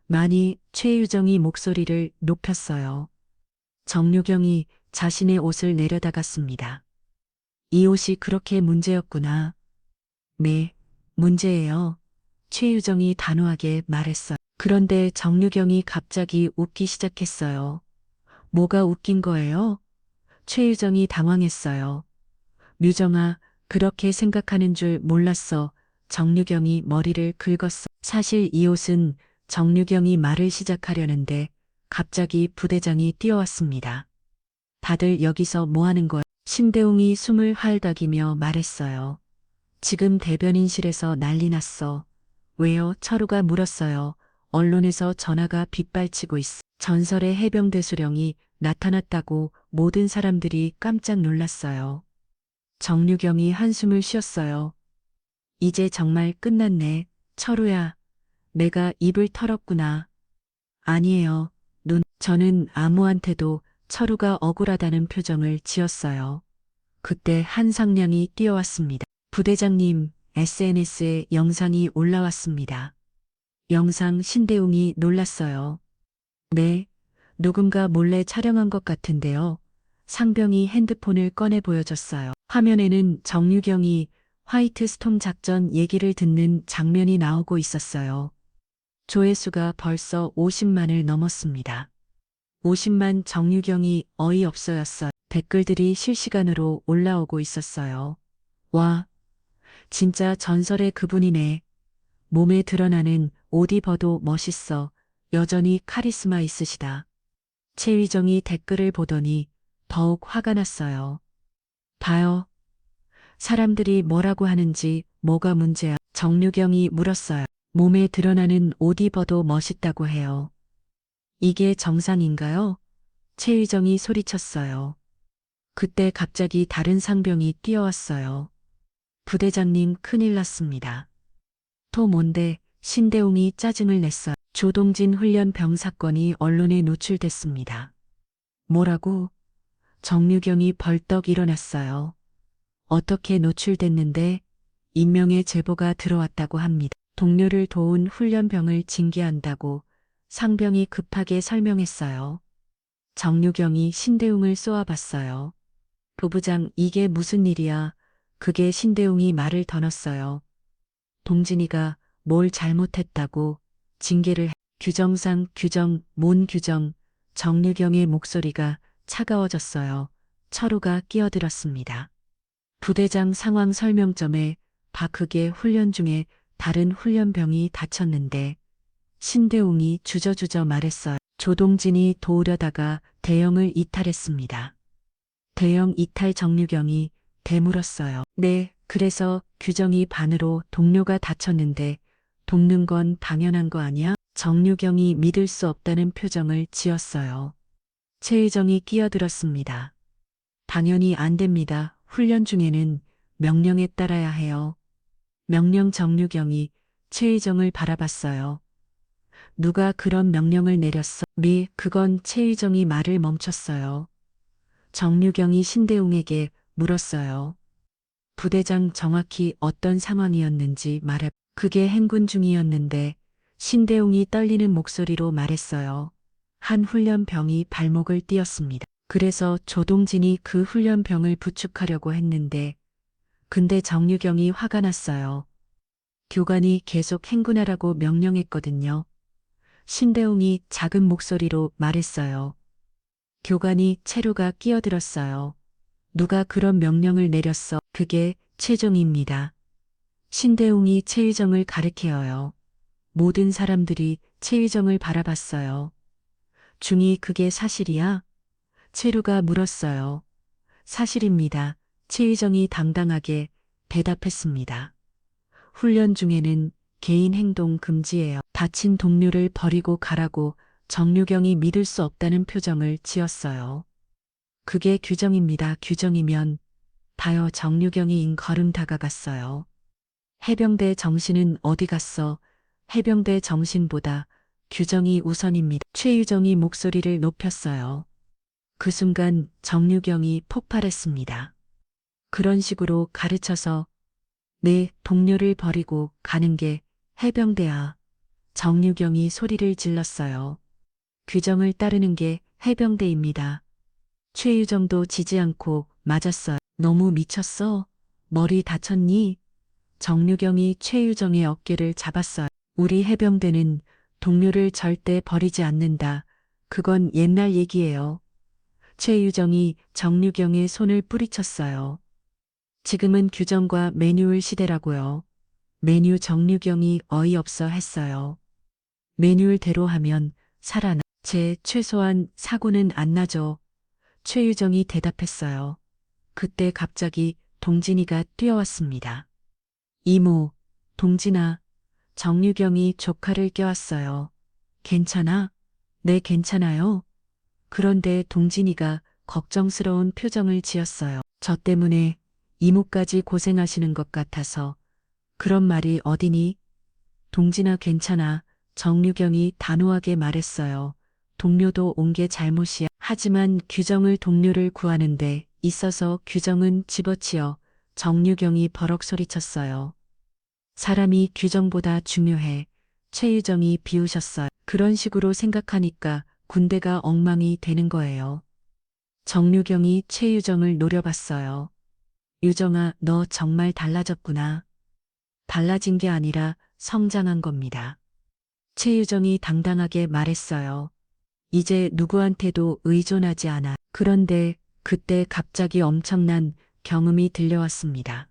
많이 최유정이 목소리를 높였어요. 정유경이 자신의 옷을 내려다갔습니다. 이 옷이 그렇게 문제였구나. 네, 문제예요. 최유정이 단호하게 말했어요. 그런데 정유경이 갑자기 웃기 시작했어요. 뭐가 웃긴 거예요? 최유정이 당황했어요. 뮤정아, 그렇게 생각하는 줄 몰랐어. 정유경이 머리를 긁었어. 사실 이 옷은 정유경이 말을 시작하려는데 갑자기 부대장이 뛰어왔습니다. 다들 여기서 뭐 하는 거야? 신대웅이 숨을 활닥이며 말했어요. 지금 대변인실에서 난리 났어. 왜요? 철우가 물었어요. 언론에서 전화가 빗발치고 있어. 전설의 해병대 수령이 나타났다고 모든 사람들이 깜짝 놀랐어요. 정유경이 한숨을 쉬었어요. 이제 정말 끝났네. 철우야, 내가 입을 털었구나. 아니에요. 저는 아무한테도 철우가 억울하다는 표정을 지었어요. 그때 한상량이 뛰어왔습니다. 부대장님, SNS에 영상이 올라왔습니다. 영상 신대웅이 놀랐어요. 네, 누군가 몰래 촬영한 것 같은데요. 상병이 핸드폰을 꺼내 보여줬어요. 화면에는 정유경이 화이트 스톰 작전 얘기를 듣는 장면이 나오고 있었어요. 조회수가 벌써 50만을 넘었습니다. 50만 정유경이 어이없어였어요. 댓글들이 실시간으로 올라오고 있었어요. 와, 진짜 전설의 그분이네. 몸에 드러나는 옷 입어도 멋있어. 여전히 카리스마 있으시다. 최휘정이 댓글을 보더니 더욱 화가 났어요. 봐요. 사람들이 뭐라고 하는지 뭐가 문제야? 정유경이 물었어요. 몸에 드러나는 옷 입어도 멋있다고 해요. 이게 정상인가요? 최휘정이 소리쳤어요. 그때 갑자기 다른 상병이 뛰어왔어요. 부대장님 큰일 났습니다. 또 뭔데? 신대웅이 짜증을 냈어요. 조동진 훈련병 사건이 언론에 노출됐습니다. 뭐라고? 정유경이 벌떡 일어났어요. 어떻게 노출됐는데? 익명의 제보가 들어왔다고 합니다. 동료를 도운 훈련병을 징계한다고 상병이 급하게 설명했어요. 정유경이 신대웅을 쏘아봤어요. 부부장 이게 무슨 일이야? 그게 신대웅이 말을 더 넣었어요. 동진이가 뭘 잘못했다고 징계를 규정상 규정, 뭔 규정, 정유경의 목소리가 차가워졌어요. 철우가 끼어들었습니다. 부대장 상황 설명점에 그게 훈련 중에 다른 훈련병이 다쳤는데 신대웅이 주저주저 말했어요. 조동진이 도우려다가 대형을 이탈했습니다. 대형 이탈 정유경이 되물었어요. 네, 그래서 규정이 반으로 동료가 다쳤는데 돕는 건 당연한 거 아니야? 정유경이 믿을 수 없다는 표정을 지었어요. 최의정이 끼어들었습니다. 당연히 안 됩니다. 훈련 중에는 명령에 따라야 해요. 명령 정유경이 최의정을 바라봤어요. 누가 그런 명령을 내렸어? 그건 최의정이 말을 멈췄어요. 정유경이 신대웅에게 물었어요. 부대장 정확히 어떤 상황이었는지 말해. 그게 행군 중이었는데 신대웅이 떨리는 목소리로 말했어요. 한 훈련병이 발목을 띄었습니다. 그래서 조동진이 그 훈련병을 부축하려고 했는데 근데 정유경이 화가 났어요. 교관이 계속 행군하라고 명령했거든요. 신대웅이 작은 목소리로 말했어요. 교관이 채루가 끼어들었어요. 누가 그런 명령을 내렸어? 그게 최종입니다. 신대웅이 최의정을 가리켜요. 모든 사람들이 최의정을 바라봤어요. 중이 그게 사실이야? 채루가 물었어요. 사실입니다. 최의정이 당당하게 대답했습니다. 훈련 중에는 개인 행동 금지예요. 다친 동료를 버리고 가라고 정유경이 믿을 수 없다는 표정을 지었어요. 그게 규정입니다. 규정이면 다여 정유경이 걸음 다가갔어요. 해병대 정신은 어디 갔어? 해병대 정신보다 규정이 우선입니다. 최유정이 목소리를 높였어요. 그 순간 정유경이 폭발했습니다. 그런 식으로 가르쳐서 내 동료를 버리고 가는 게 해병대야. 정유경이 소리를 질렀어요. 규정을 따르는 게 해병대입니다. 최유정도 지지 않고 맞았어요. 너무 미쳤어? 머리 다쳤니? 정유경이 최유정의 어깨를 잡았어요. 우리 해병대는 동료를 절대 버리지 않는다. 그건 옛날 얘기예요. 최유정이 정유경의 손을 뿌리쳤어요. 지금은 규정과 매뉴얼 시대라고요. 매뉴 정유경이 어이없어 했어요. 매뉴얼대로 하면 살아나. 제 최소한 사고는 안 나죠. 최유정이 대답했어요. 그때 갑자기 동진이가 뛰어왔습니다. 이모, 동진아. 정유경이 조카를 껴왔어요. 괜찮아? 네, 괜찮아요. 그런데 동진이가 걱정스러운 표정을 지었어요. 저 때문에 이모까지 고생하시는 것 같아서. 그런 말이 어디니? 동진아 괜찮아. 정유경이 단호하게 말했어요. 동료도 온 게 잘못이야. 하지만 규정을 동료를 구하는데 있어서 규정은 집어치어 정유경이 버럭 소리쳤어요. 사람이 규정보다 중요해. 최유정이 비우셨어요. 그런 식으로 생각하니까 군대가 엉망이 되는 거예요. 정유경이 최유정을 노려봤어요. 유정아, 너 정말 달라졌구나. 달라진 게 아니라 성장한 겁니다. 최유정이 당당하게 말했어요. 이제 누구한테도 의존하지 않아. 그런데 그때 갑자기 엄청난 경음이 들려왔습니다.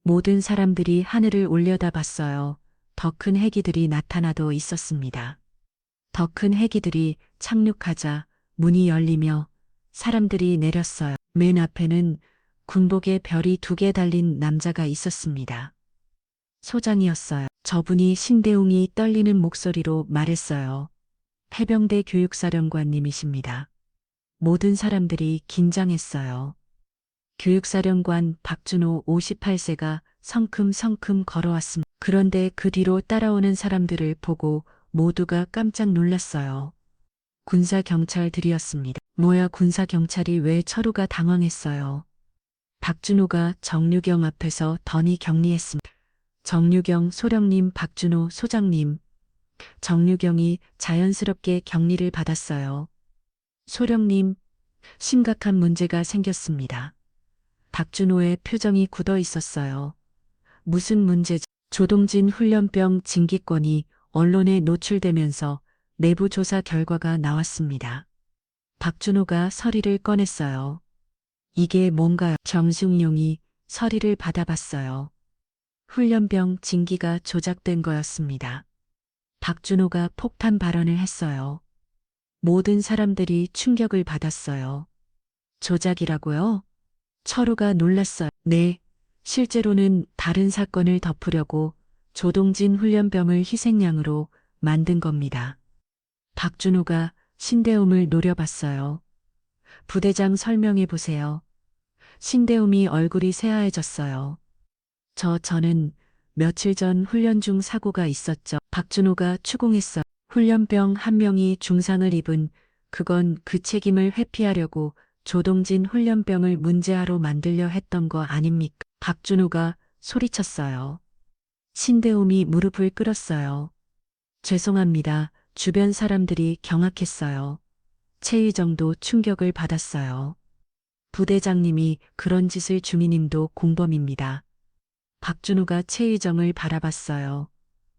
모든 사람들이 하늘을 올려다봤어요. 더 큰 해기들이 나타나도 있었습니다. 더 큰 해기들이 착륙하자 문이 열리며 사람들이 내렸어요. 맨 앞에는 군복에 별이 2개 달린 남자가 있었습니다. 소장이었어요. 저분이 신대웅이 떨리는 목소리로 말했어요. 해병대 교육사령관님이십니다. 모든 사람들이 긴장했어요. 교육사령관 박준호 58세가 성큼성큼 걸어왔습니다. 그런데 그 뒤로 따라오는 사람들을 보고 모두가 깜짝 놀랐어요. 군사경찰들이었습니다. 뭐야, 군사경찰이 왜? 철우가 당황했어요. 박준호가 정류경 앞에서 던이 격리했습니다. 정류경 소령님, 박준호 소장님. 정류경이 자연스럽게 격리를 받았어요. 소령님, 심각한 문제가 생겼습니다. 박준호의 표정이 굳어 있었어요. 무슨 문제죠? 조동진 훈련병 징기권이 언론에 노출되면서 내부 조사 결과가 나왔습니다. 박준호가 서리를 꺼냈어요. 이게 뭔가요? 정승용이 서리를 받아봤어요. 훈련병 징기가 조작된 거였습니다. 박준호가 폭탄 발언을 했어요. 모든 사람들이 충격을 받았어요. 조작이라고요? 철우가 놀랐어요. 네, 실제로는 다른 사건을 덮으려고 조동진 훈련병을 희생양으로 만든 겁니다. 박준호가 신대움을 노려봤어요. 부대장 설명해 보세요. 신대움이 얼굴이 새하얘졌어요. 저는 며칠 전 훈련 중 사고가 있었죠. 박준호가 추궁했어. 훈련병 한 명이 중상을 입은 그건 그 책임을 회피하려고 조동진 훈련병을 문제아로 만들려 했던 거 아닙니까? 박준호가 소리쳤어요. 신대움이 무릎을 꿇었어요. 죄송합니다. 주변 사람들이 경악했어요. 최의정도 충격을 받았어요. 부대장님이 그런 짓을 주민님도 공범입니다. 박준호가 최의정을 바라봤어요.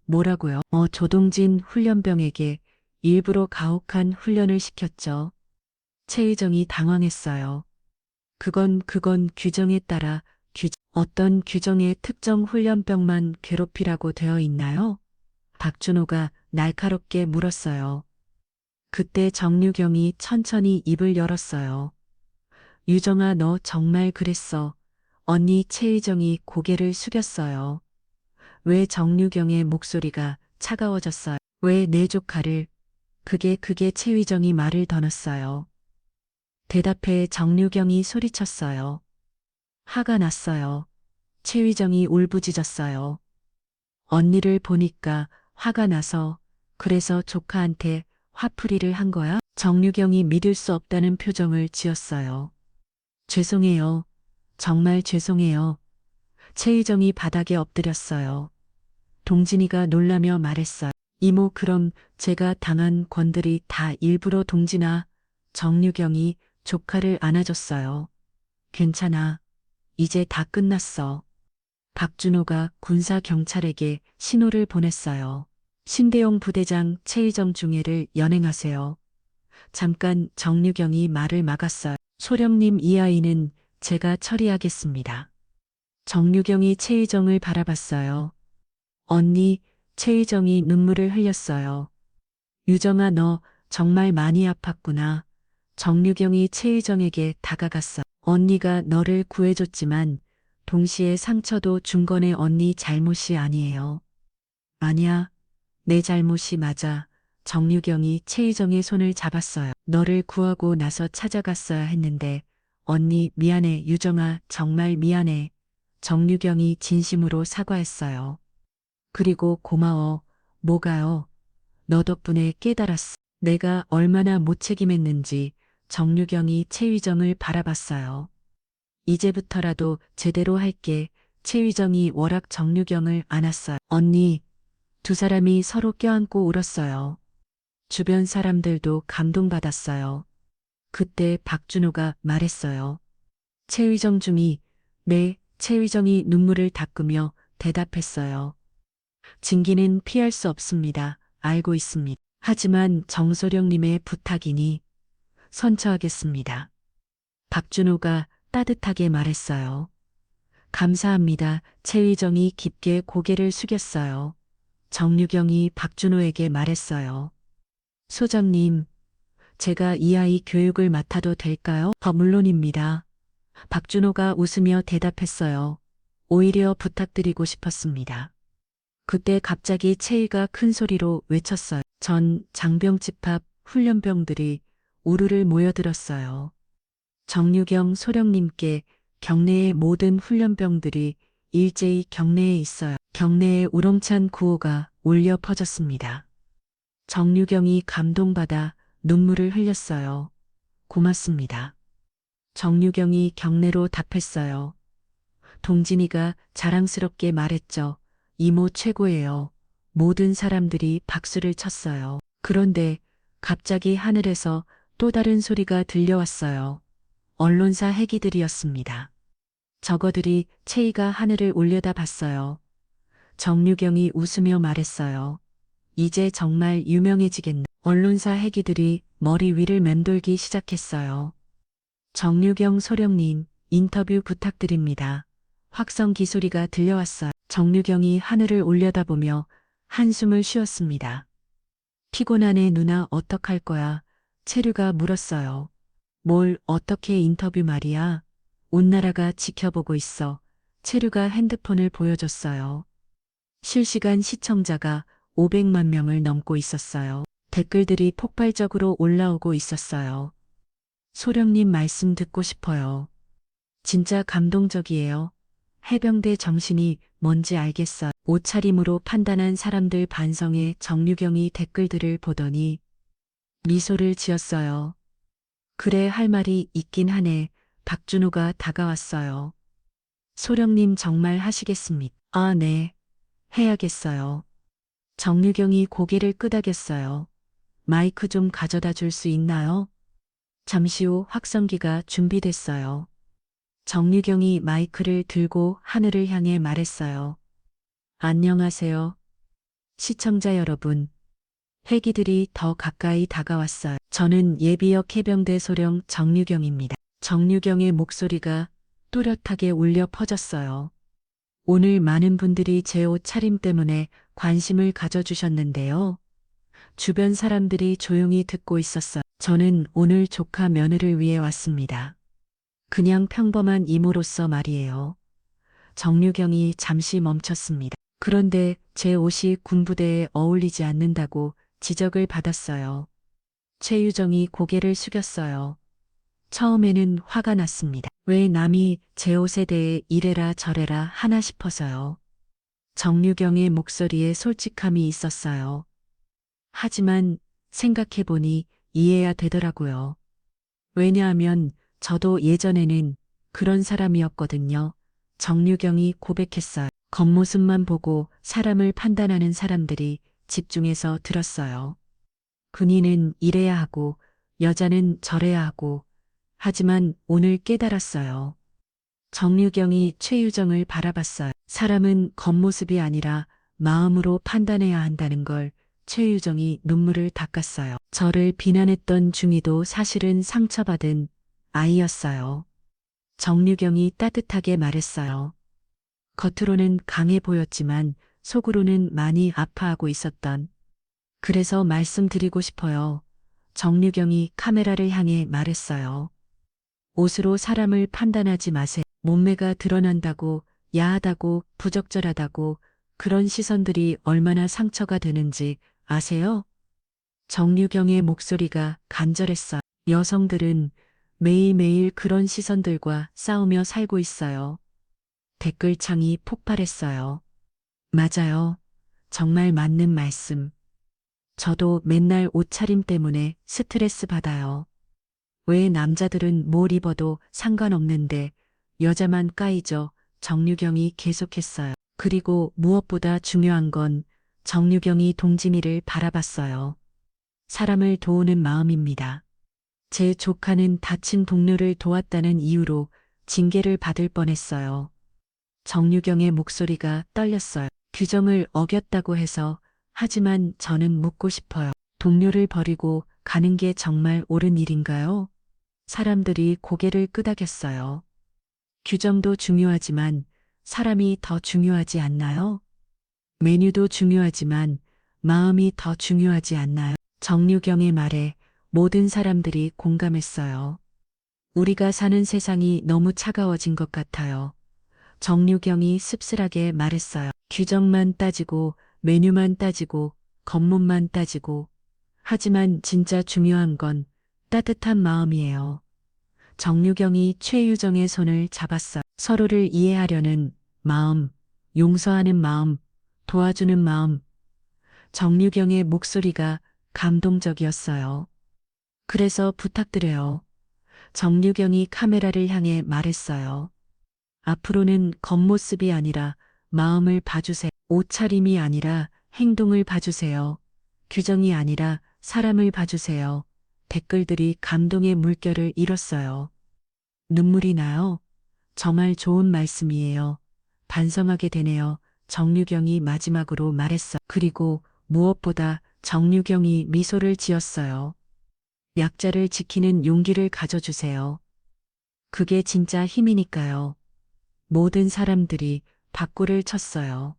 뭐라고요? 조동진 훈련병에게 일부러 가혹한 훈련을 시켰죠. 최의정이 당황했어요. 그건 규정에 따라 어떤 규정에 특정 훈련병만 괴롭히라고 되어 있나요? 박준호가 날카롭게 물었어요. 그때 정류경이 천천히 입을 열었어요. 유정아, 너 정말 그랬어. 언니. 최의정이 고개를 숙였어요. 왜? 정류경의 목소리가 차가워졌어요. 왜 내 조카를? 그게 최의정이 말을 더 넣었어요. 대답해. 정류경이 소리쳤어요. 화가 났어요. 최의정이 울부짖었어요. 언니를 보니까 화가 나서, 그래서 조카한테 화풀이를 한 거야? 정류경이 믿을 수 없다는 표정을 지었어요. 죄송해요. 정말 죄송해요. 최의정이 바닥에 엎드렸어요. 동진이가 놀라며 말했어요. 이모, 그럼 제가 당한 권들이 다 일부러? 동진아. 정류경이 조카를 안아줬어요. 괜찮아. 이제 다 끝났어. 박준호가 군사경찰에게 신호를 보냈어요. 신대용 부대장 최의정 중해를 연행하세요. 잠깐. 정류경이 말을 막았어요. 소령님, 이 아이는 제가 처리하겠습니다. 정류경이 최의정을 바라봤어요. 언니. 최의정이 눈물을 흘렸어요. 유정아, 너 정말 많이 아팠구나. 정류경이 최의정에게 다가갔어. 언니가 너를 구해줬지만 동시에 상처도 준 거네. 언니 잘못이 아니에요. 아니야. 내 잘못이 맞아. 정류경이 최의정의 손을 잡았어요. 너를 구하고 나서 찾아갔어야 했는데. 언니 미안해. 유정아, 정말 미안해. 정류경이 진심으로 사과했어요. 그리고 고마워. 뭐가요? 너 덕분에 깨달았어. 내가 얼마나 무책임했는지. 정류경이 최의정을 바라봤어요. 이제부터라도 제대로 할게. 최의정이 워락 정류경을 안았어요. 언니. 두 사람이 서로 껴안고 울었어요. 주변 사람들도 감동받았어요. 그때 박준호가 말했어요. 최의정 중이. 네. 최의정이 눈물을 닦으며 대답했어요. 징기는 피할 수 없습니다. 알고 있습니다. 하지만 정소령님의 부탁이니 선처하겠습니다. 박준호가 따뜻하게 말했어요. 감사합니다. 최의정이 깊게 고개를 숙였어요. 정유경이 박준호에게 말했어요. 소장님, 제가 이 아이 교육을 맡아도 될까요? 물론입니다. 박준호가 웃으며 대답했어요. 오히려 부탁드리고 싶었습니다. 그때 갑자기 채희가 큰 소리로 외쳤어요. 전 장병집 앞 훈련병들이 우르르 모여들었어요. 정유경 소령님께 경내의 모든 훈련병들이 일제히 경내에 있어요. 경내에 우렁찬 구호가 울려 퍼졌습니다. 정유경이 감동받아 눈물을 흘렸어요. 고맙습니다. 정유경이 경내로 답했어요. 동진이가 자랑스럽게 말했죠. 이모 최고예요. 모든 사람들이 박수를 쳤어요. 그런데 갑자기 하늘에서 또 다른 소리가 들려왔어요. 언론사 해기들이었습니다. 저거들이 채희가 하늘을 올려다 봤어요. 정유경이 웃으며 말했어요. 이제 정말 유명해지겠네. 언론사 해기들이 머리 위를 맴돌기 시작했어요. 정유경 소령님, 인터뷰 부탁드립니다. 확성기 소리가 들려왔어요. 정유경이 하늘을 올려다보며 한숨을 쉬었습니다. 피곤하네 누나 어떡할 거야? 채류가 물었어요. 뭘 어떻게 인터뷰 말이야? 온 나라가 지켜보고 있어. 채류가 핸드폰을 보여줬어요. 실시간 시청자가 500만 명을 넘고 있었어요. 댓글들이 폭발적으로 올라오고 있었어요. 소령님 말씀 듣고 싶어요. 진짜 감동적이에요. 해병대 정신이 뭔지 알겠어. 옷차림으로 판단한 사람들 반성에 정유경이 댓글들을 보더니 미소를 지었어요. 그래 할 말이 있긴 하네. 박준호가 다가왔어요. 소령님 정말 하시겠습니까? 아, 네. 해야겠어요. 정유경이 고개를 끄덕였어요. 마이크 좀 가져다 줄 수 있나요? 잠시 후 확성기가 준비됐어요. 정유경이 마이크를 들고 하늘을 향해 말했어요. 안녕하세요. 시청자 여러분. 해기들이 더 가까이 다가왔어요. 저는 예비역 해병대 소령 정유경입니다. 정유경의 목소리가 또렷하게 울려 퍼졌어요. 오늘 많은 분들이 제 옷차림 때문에 관심을 가져주셨는데요. 주변 사람들이 조용히 듣고 있었어요. 저는 오늘 조카 며느를 위해 왔습니다. 그냥 평범한 이모로서 말이에요. 정유경이 잠시 멈췄습니다. 그런데 제 옷이 군부대에 어울리지 않는다고 지적을 받았어요. 최유정이 고개를 숙였어요. 처음에는 화가 났습니다. 왜 남이 제 옷에 대해 이래라 저래라 하나 싶어서요. 정유경의 목소리에 솔직함이 있었어요. 하지만 생각해보니 이해야 되더라고요. 왜냐하면 저도 예전에는 그런 사람이었거든요. 정유경이 고백했어요. 겉모습만 보고 사람을 판단하는 사람들이 집중해서 들었어요. 군인은 이래야 하고 여자는 저래야 하고 하지만 오늘 깨달았어요. 정유경이 최유정을 바라봤어요. 사람은 겉모습이 아니라 마음으로 판단해야 한다는 걸 최유정이 눈물을 닦았어요. 저를 비난했던 중이도 사실은 상처받은 아이였어요. 정유경이 따뜻하게 말했어요. 겉으로는 강해 보였지만 속으로는 많이 아파하고 있었던. 그래서 말씀드리고 싶어요. 정유경이 카메라를 향해 말했어요. 옷으로 사람을 판단하지 마세요. 몸매가 드러난다고, 야하다고, 부적절하다고 그런 시선들이 얼마나 상처가 되는지 아세요? 정유경의 목소리가 간절했어요. 여성들은 매일매일 그런 시선들과 싸우며 살고 있어요. 댓글창이 폭발했어요. 맞아요. 정말 맞는 말씀. 저도 맨날 옷차림 때문에 스트레스 받아요. 왜 남자들은 뭘 입어도 상관없는데 여자만 까이죠? 정유경이 계속했어요. 그리고 무엇보다 중요한 건 정유경이 동진이를 바라봤어요. 사람을 도우는 마음입니다. 제 조카는 다친 동료를 도왔다는 이유로 징계를 받을 뻔했어요. 정유경의 목소리가 떨렸어요. 규정을 어겼다고 해서 하지만 저는 묻고 싶어요. 동료를 버리고 가는 게 정말 옳은 일인가요? 사람들이 고개를 끄덕였어요. 규정도 중요하지만 사람이 더 중요하지 않나요? 메뉴도 중요하지만 마음이 더 중요하지 않나요? 정유경의 말에 모든 사람들이 공감했어요. 우리가 사는 세상이 너무 차가워진 것 같아요. 정유경이 씁쓸하게 말했어요. 규정만 따지고 메뉴만 따지고 겉멋만 따지고 하지만 진짜 중요한 건 따뜻한 마음이에요. 정유경이 최유정의 손을 잡았어요. 서로를 이해하려는 마음, 용서하는 마음, 도와주는 마음. 정유경의 목소리가 감동적이었어요. 그래서 부탁드려요. 정유경이 카메라를 향해 말했어요. 앞으로는 겉모습이 아니라 마음을 봐주세요. 옷차림이 아니라 행동을 봐주세요. 규정이 아니라 사람을 봐주세요. 댓글들이 감동의 물결을 잃었어요. 눈물이 나요. 정말 좋은 말씀이에요. 반성하게 되네요. 정유경이 마지막으로 말했어. 그리고 무엇보다 정유경이 미소를 지었어요. 약자를 지키는 용기를 가져주세요. 그게 진짜 힘이니까요. 모든 사람들이 박구를 쳤어요.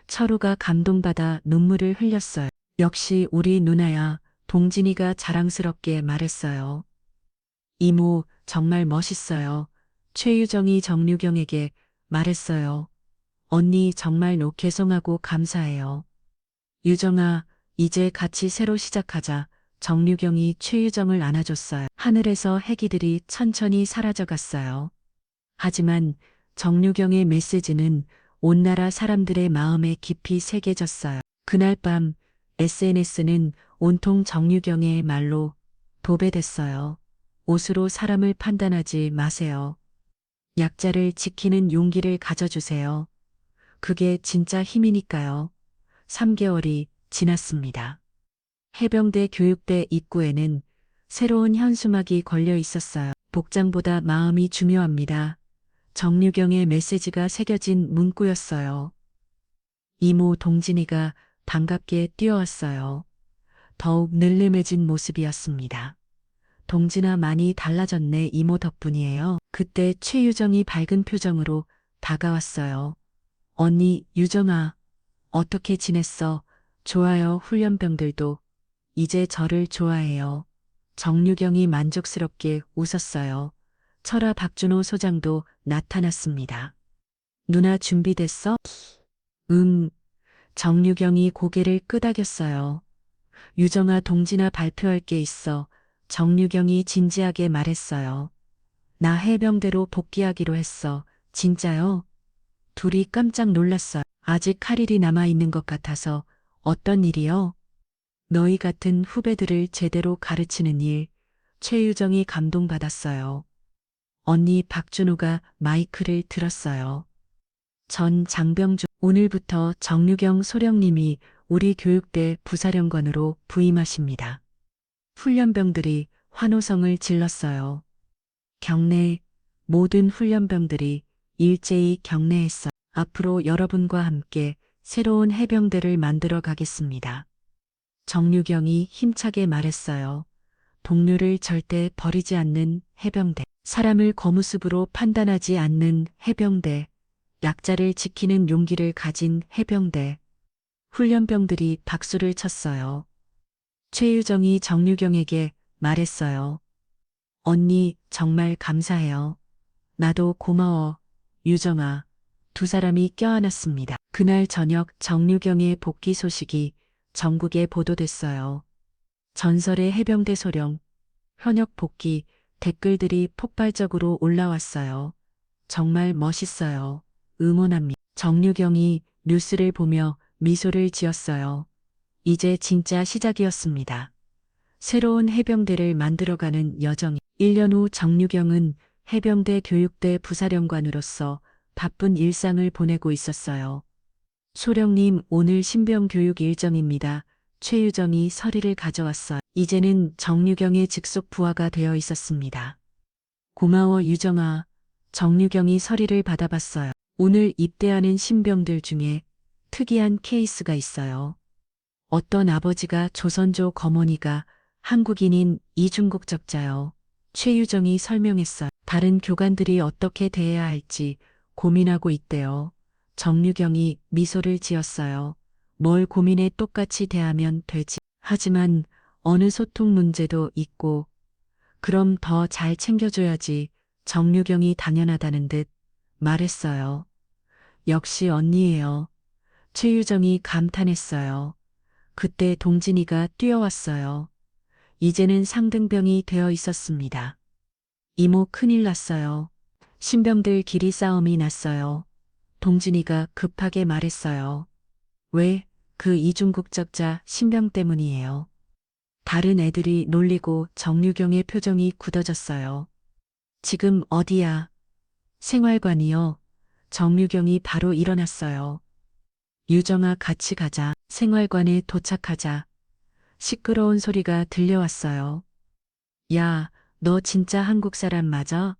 철우가 감동받아 눈물을 흘렸어요. 역시 우리 누나야, 동진이가 자랑스럽게 말했어요. 이모, 정말 멋있어요. 최유정이 정유경에게 말했어요. 언니 정말로 죄송하고 감사해요. 유정아, 이제 같이 새로 시작하자. 정유경이 최유정을 안아줬어요. 하늘에서 해기들이 천천히 사라져갔어요. 하지만 정유경의 메시지는 온 나라 사람들의 마음에 깊이 새겨졌어요. 그날 밤 SNS는 온통 정유경의 말로 도배됐어요. 옷으로 사람을 판단하지 마세요. 약자를 지키는 용기를 가져주세요. 그게 진짜 힘이니까요. 3개월이 지났습니다. 해병대 교육대 입구에는 새로운 현수막이 걸려 있었어요. 복장보다 마음이 중요합니다. 정유경의 메시지가 새겨진 문구였어요. 이모 동진이가 반갑게 뛰어왔어요. 더욱 늘름해진 모습이었습니다. 동진아 많이 달라졌네 이모 덕분이에요. 그때 최유정이 밝은 표정으로 다가왔어요. 언니 유정아 어떻게 지냈어? 좋아요 훈련병들도 이제 저를 좋아해요. 정유경이 만족스럽게 웃었어요. 철아 박준호 소장도 나타났습니다. 누나 준비됐어? 정유경이 고개를 끄덕였어요. 유정아 동진아 발표할 게 있어. 정유경이 진지하게 말했어요. 나 해병대로 복귀하기로 했어. 진짜요? 둘이 깜짝 놀랐어요. 아직 할 일이 남아있는 것 같아서 어떤 일이요? 너희 같은 후배들을 제대로 가르치는 일. 최유정이 감동받았어요. 언니 박준호가 마이크를 들었어요. 전 장병주 오늘부터 정유경 소령님이 우리 교육대 부사령관으로 부임하십니다. 훈련병들이 환호성을 질렀어요. 경례, 모든 훈련병들이 일제히 경례했어. 앞으로 여러분과 함께 새로운 해병대를 만들어 가겠습니다. 정유경이 힘차게 말했어요. 동료를 절대 버리지 않는 해병대. 사람을 겉모습으로 판단하지 않는 해병대. 약자를 지키는 용기를 가진 해병대. 훈련병들이 박수를 쳤어요. 최유정이 정유경에게 말했어요. 언니 정말 감사해요. 나도 고마워. 유정아. 두 사람이 껴안았습니다. 그날 저녁 정유경의 복귀 소식이 전국에 보도됐어요. 전설의 해병대 소령, 현역 복귀, 댓글들이 폭발적으로 올라왔어요. 정말 멋있어요. 응원합니다. 정유경이 뉴스를 보며 미소를 지었어요. 이제 진짜 시작이었습니다. 새로운 해병대를 만들어가는 여정이 1년 후 정유경은 해병대 교육대 부사령관으로서 바쁜 일상을 보내고 있었어요. 소령님 오늘 신병 교육 일정입니다. 최유정이 서리를 가져왔어요. 이제는 정유경의 직속 부하가 되어 있었습니다. 고마워 유정아. 정유경이 서리를 받아봤어요. 오늘 입대하는 신병들 중에 특이한 케이스가 있어요. 어떤 아버지가 조선조 검언이가 한국인인 이중국적자요. 최유정이 설명했어요. 다른 교관들이 어떻게 대해야 할지 고민하고 있대요. 정유경이 미소를 지었어요. 뭘 고민해 똑같이 대하면 되지. 하지만 어느 소통 문제도 있고 그럼 더 잘 챙겨줘야지. 정유경이 당연하다는 듯 말했어요. 역시 언니예요. 최유정이 감탄했어요. 그때 동진이가 뛰어왔어요. 이제는 상등병이 되어 있었습니다. 이모 큰일 났어요. 신병들 길이 싸움이 났어요. 동진이가 급하게 말했어요. 왜? 그 이중국적자 신병 때문이에요. 다른 애들이 놀리고 정유경의 표정이 굳어졌어요. 지금 어디야? 생활관이요. 정유경이 바로 일어났어요. 유정아 같이 가자. 생활관에 도착하자. 시끄러운 소리가 들려왔어요. 야, 너 진짜 한국 사람 맞아?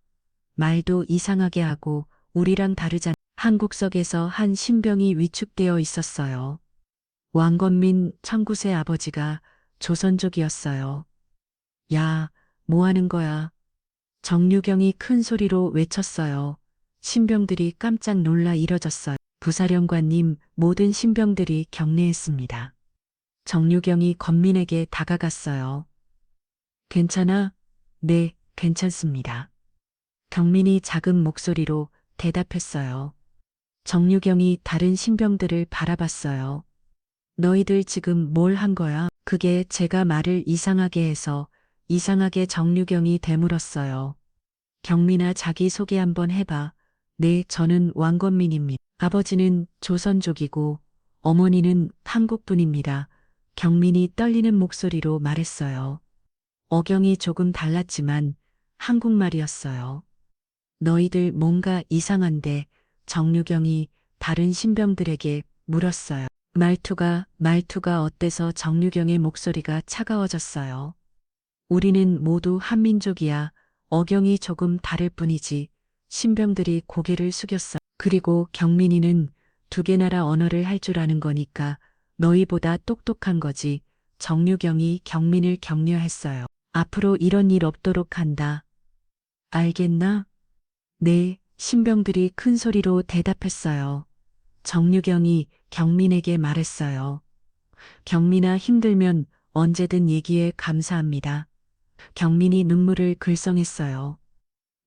말도 이상하게 하고 우리랑 다르잖아. 한국석에서 한 신병이 위축되어 있었어요. 왕건민 청구세 아버지가 조선족이었어요. 야, 뭐 하는 거야? 정유경이 큰 소리로 외쳤어요. 신병들이 깜짝 놀라 일어졌어요. 부사령관님, 모든 신병들이 경례했습니다. 정유경이 건민에게 다가갔어요. 괜찮아? 네, 괜찮습니다. 경민이 작은 목소리로 대답했어요. 정유경이 다른 신병들을 바라봤어요. 너희들 지금 뭘 한 거야? 그게 제가 말을 이상하게 해서 이상하게 정유경이 되물었어요. 경민아 자기 소개 한번 해봐. 네, 저는 왕건민입니다. 아버지는 조선족이고 어머니는 한국분입니다. 경민이 떨리는 목소리로 말했어요. 어경이 조금 달랐지만 한국말이었어요. 너희들 뭔가 이상한데 정유경이 다른 신병들에게 물었어요. 말투가 어때서 정유경의 목소리가 차가워졌어요. 우리는 모두 한민족이야. 어경이 조금 다를 뿐이지. 신병들이 고개를 숙였어. 그리고 경민이는 두 개 나라 언어를 할 줄 아는 거니까 너희보다 똑똑한 거지. 정유경이 경민을 격려했어요. 앞으로 이런 일 없도록 한다. 알겠나? 네, 신병들이 큰 소리로 대답했어요. 정유경이 경민에게 말했어요. 경민아 힘들면 언제든 얘기해 감사합니다. 경민이 눈물을 글썽했어요.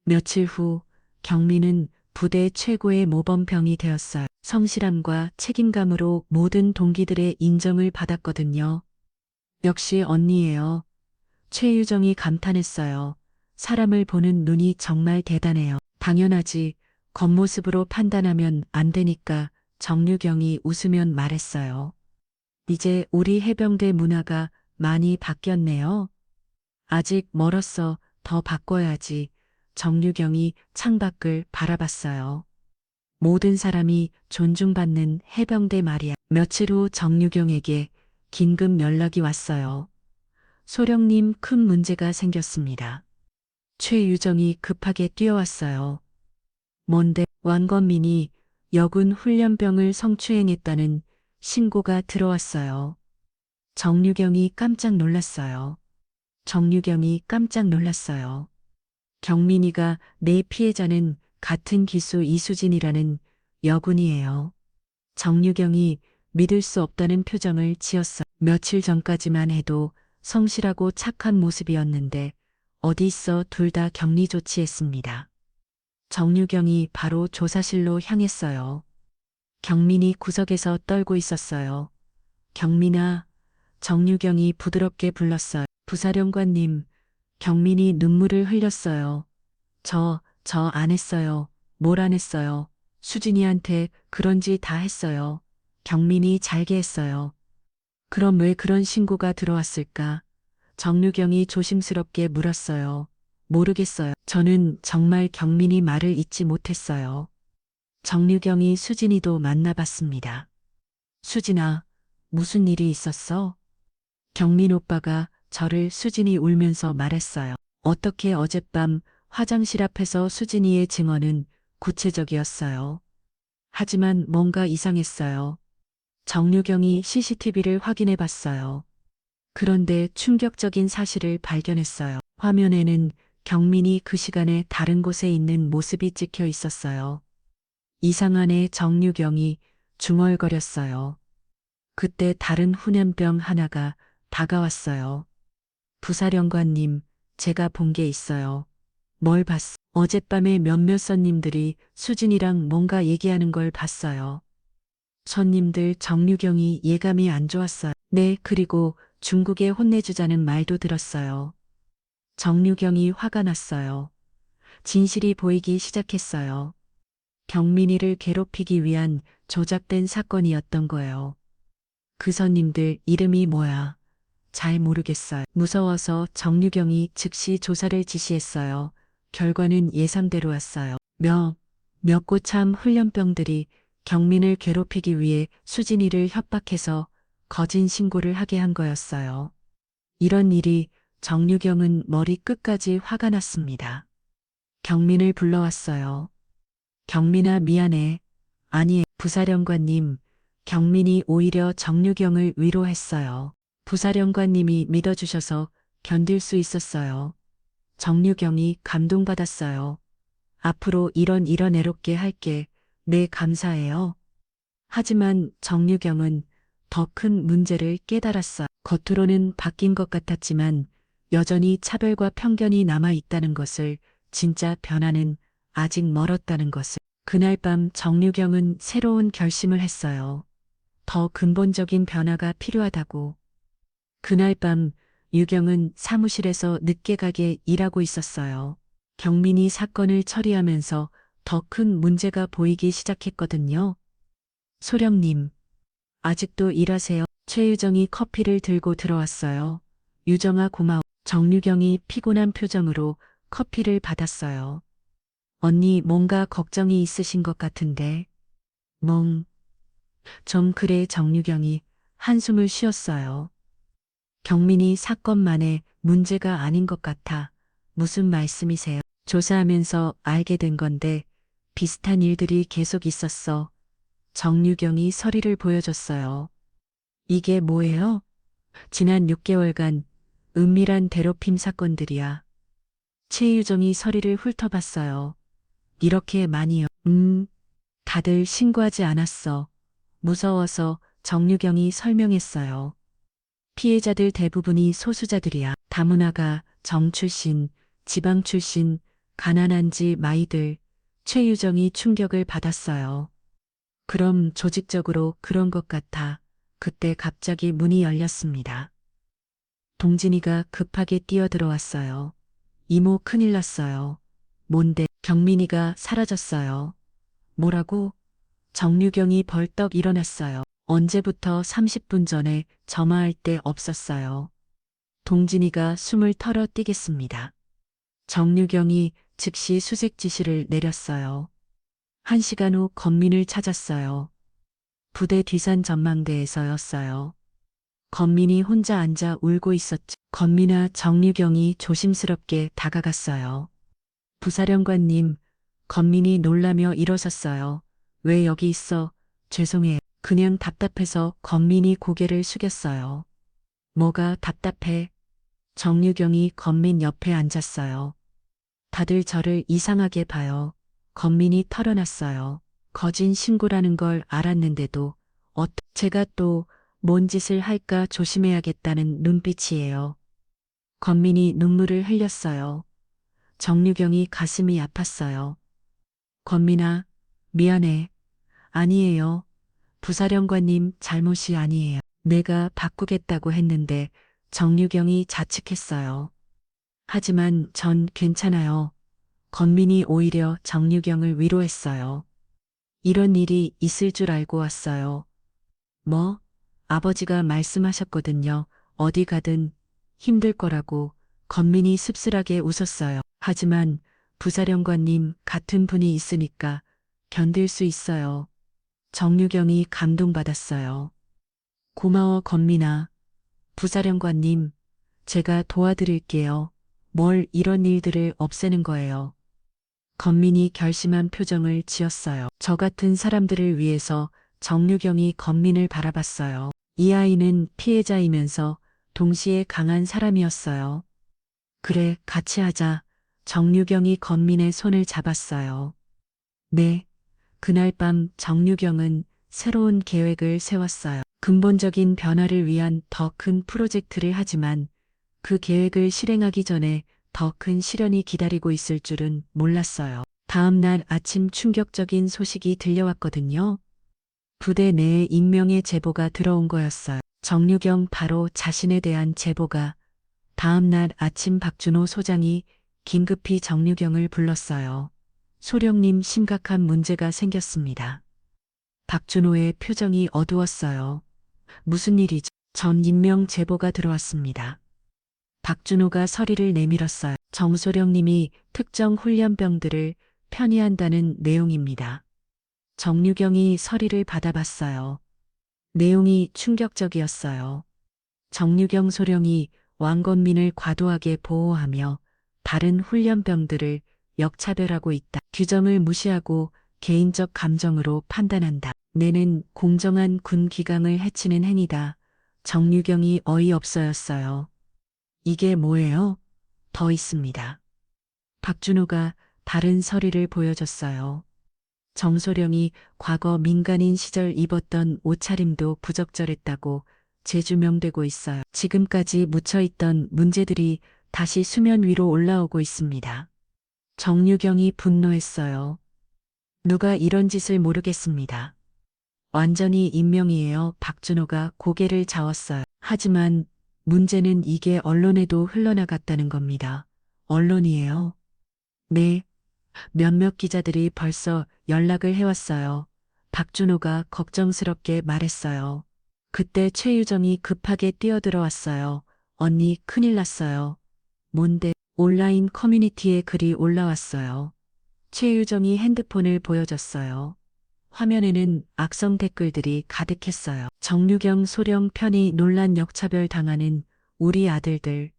며칠 후 경민은 부대 최고의 모범병이 되었어요. 성실함과 책임감으로 모든 동기들의 인정을 받았거든요. 역시 언니예요. 최유정이 감탄했어요. 사람을 보는 눈이 정말 대단해요. 당연하지. 겉모습으로 판단하면 안 되니까 정유경이 웃으면 말했어요. 이제 우리 해병대 문화가 많이 바뀌었네요. 아직 멀었어. 더 바꿔야지. 정유경이 창밖을 바라봤어요. 모든 사람이 존중받는 해병대 말이야. 며칠 후 정유경에게 긴급 연락이 왔어요. 소령님 큰 문제가 생겼습니다. 최유정이 급하게 뛰어왔어요. 뭔데? 왕건민이 여군 훈련병을 성추행했다는 신고가 들어왔어요. 정유경이 깜짝 놀랐어요. 정유경이 깜짝 놀랐어요. 경민이가 내 피해자는 같은 기수 이수진이라는 여군이에요. 정유경이 믿을 수 없다는 표정을 지었어요. 며칠 전까지만 해도 성실하고 착한 모습이었는데 어디 있어 둘 다 격리 조치했습니다. 정유경이 바로 조사실로 향했어요. 경민이 구석에서 떨고 있었어요. 경민아, 정유경이 부드럽게 불렀어요. 부사령관님, 경민이 눈물을 흘렸어요. 저 안 했어요. 뭘 안 했어요. 수진이한테 그런 짓 다 했어요. 경민이 잘게 했어요. 그럼 왜 그런 신고가 들어왔을까? 정유경이 조심스럽게 물었어요. 모르겠어요. 저는 정말 경민이 말을 잊지 못했어요. 정유경이 수진이도 만나봤습니다. 수진아, 무슨 일이 있었어? 경민 오빠가 저를 수진이 울면서 말했어요. 어떻게 어젯밤 화장실 앞에서 수진이의 증언은 구체적이었어요. 하지만 뭔가 이상했어요. 정유경이 CCTV를 확인해 봤어요. 그런데 충격적인 사실을 발견했어요. 화면에는 경민이 그 시간에 다른 곳에 있는 모습이 찍혀 있었어요. 이상한애 정유경이 중얼거렸어요. 그때 다른 훈련병 하나가 다가왔어요. 부사령관님, 제가 본 게 있어요. 뭘 봤어? 어젯밤에 몇몇 손님들이 수진이랑 뭔가 얘기하는 걸 봤어요. 손님들 정유경이 예감이 안 좋았어요. 네, 그리고 중국에 혼내주자는 말도 들었어요. 정유경이 화가 났어요. 진실이 보이기 시작했어요. 경민이를 괴롭히기 위한 조작된 사건이었던 거예요. 그 손님들 이름이 뭐야? 잘 모르겠어요. 무서워서 정유경이 즉시 조사를 지시했어요. 결과는 예상대로 왔어요. 몇 고참 훈련병들이 경민을 괴롭히기 위해 수진이를 협박해서 거짓 신고를 하게 한 거였어요. 이런 일이 정유경은 머리 끝까지 화가 났습니다. 경민을 불러왔어요. 경민아, 미안해. 아니, 부사령관님, 경민이 오히려 정유경을 위로했어요. 부사령관님이 믿어주셔서 견딜 수 있었어요. 정유경이 감동받았어요. 앞으로 이런 애롭게 할게. 네, 감사해요. 하지만 정유경은 더 큰 문제를 깨달았어요. 겉으로는 바뀐 것 같았지만 여전히 차별과 편견이 남아 있다는 것을, 진짜 변화는 아직 멀었다는 것을. 그날 밤 정유경은 새로운 결심을 했어요. 더 근본적인 변화가 필요하다고. 그날 밤 유경은 사무실에서 늦게 가게 일하고 있었어요. 경민이 사건을 처리하면서 더 큰 문제가 보이기 시작했거든요. 소령님, 아직도 일하세요? 최유정이 커피를 들고 들어왔어요. 유정아, 고마워. 정유경이 피곤한 표정으로 커피를 받았어요. 언니, 뭔가 걱정이 있으신 것 같은데. 좀 그래. 정유경이 한숨을 쉬었어요. 경민이 사건만의 문제가 아닌 것 같아. 무슨 말씀이세요? 조사하면서 알게 된 건데 비슷한 일들이 계속 있었어. 정유경이 서리를 보여줬어요. 이게 뭐예요? 지난 6개월간 은밀한 대로핌 사건들이야. 최유정이 서리를 훑어봤어요. 이렇게 많이요. 다들 신고하지 않았어. 무서워서. 정유경이 설명했어요. 피해자들 대부분이 소수자들이야. 다문화가, 정 출신, 지방 출신, 가난한 집 아이들. 최유정이 충격을 받았어요. 그럼 조직적으로 그런 것 같아. 그때 갑자기 문이 열렸습니다. 동진이가 급하게 뛰어들어왔어요. 이모, 큰일 났어요. 뭔데? 경민이가 사라졌어요. 뭐라고? 정유경이 벌떡 일어났어요. 언제부터? 30분 전에 점화할 때 없었어요. 동진이가 숨을 털어 뛰겠습니다. 정유경이 즉시 수색 지시를 내렸어요. 1시간 후 건민을 찾았어요. 부대 뒤산 전망대에서였어요. 건민이 혼자 앉아 울고 있었죠. 건민아. 정유경이 조심스럽게 다가갔어요. 부사령관님, 건민이 놀라며 일어섰어요. 왜 여기 있어? 죄송해요. 그냥 답답해서. 건민이 고개를 숙였어요. 뭐가 답답해? 정유경이 건민 옆에 앉았어요. 다들 저를 이상하게 봐요. 건민이 털어놨어요. 거짓 신고라는 걸 알았는데도 제가 또 뭔 짓을 할까 조심해야겠다는 눈빛이에요. 건민이 눈물을 흘렸어요. 정유경이 가슴이 아팠어요. 건민아, 미안해. 아니에요. 부사령관님 잘못이 아니에요. 내가 바꾸겠다고 했는데. 정유경이 자책했어요. 하지만 전 괜찮아요. 건민이 오히려 정유경을 위로했어요. 이런 일이 있을 줄 알고 왔어요. 뭐? 아버지가 말씀하셨거든요. 어디 가든 힘들 거라고. 건민이 씁쓸하게 웃었어요. 하지만 부사령관님 같은 분이 있으니까 견딜 수 있어요. 정유경이 감동받았어요. 고마워, 건민아. 부사령관님, 제가 도와드릴게요. 뭘, 이런 일들을 없애는 거예요. 건민이 결심한 표정을 지었어요. 저 같은 사람들을 위해서. 정유경이 건민을 바라봤어요. 이 아이는 피해자이면서 동시에 강한 사람이었어요. 그래, 같이 하자. 정유경이 건민의 손을 잡았어요. 네, 그날 밤 정유경은 새로운 계획을 세웠어요. 근본적인 변화를 위한 더 큰 프로젝트를 하지만 그 계획을 실행하기 전에 더 큰 시련이 기다리고 있을 줄은 몰랐어요. 다음 날 아침 충격적인 소식이 들려왔거든요. 부대 내에 익명의 제보가 들어온 거였어요. 정유경 바로 자신에 대한 제보가. 다음 날 아침 박준호 소장이 긴급히 정유경을 불렀어요. 소령님, 심각한 문제가 생겼습니다. 박준호의 표정이 어두웠어요. 무슨 일이죠? 전 임명 제보가 들어왔습니다. 박준호가 서리를 내밀었어요. 정소령님이 특정 훈련병들을 편의한다는 내용입니다. 정유경이 서리를 받아봤어요. 내용이 충격적이었어요. 정유경 소령이 왕건민을 과도하게 보호하며 다른 훈련병들을 역차별하고 있다. 규정을 무시하고 개인적 감정으로 판단한다. 내는 공정한 군 기강을 해치는 행위다. 정유경이 어이없어였어요. 이게 뭐예요? 더 있습니다. 박준호가 다른 서리를 보여줬어요. 정소령이 과거 민간인 시절 입었던 옷차림도 부적절했다고 재조명되고 있어요. 지금까지 묻혀있던 문제들이 다시 수면 위로 올라오고 있습니다. 정유경이 분노했어요. 누가 이런 짓을 모르겠습니다. 완전히 인명이에요. 박준호가 고개를 저었어요. 하지만 문제는 이게 언론에도 흘러나갔다는 겁니다. 언론이에요? 네. 몇몇 기자들이 벌써 연락을 해왔어요. 박준호가 걱정스럽게 말했어요. 그때 최유정이 급하게 뛰어들어왔어요. 언니, 큰일 났어요. 뭔데? 온라인 커뮤니티에 글이 올라왔어요. 최유정이 핸드폰을 보여줬어요. 화면에는 악성 댓글들이 가득했어요. 정유경 소령 편이 논란 역차별 당하는 우리 아들들.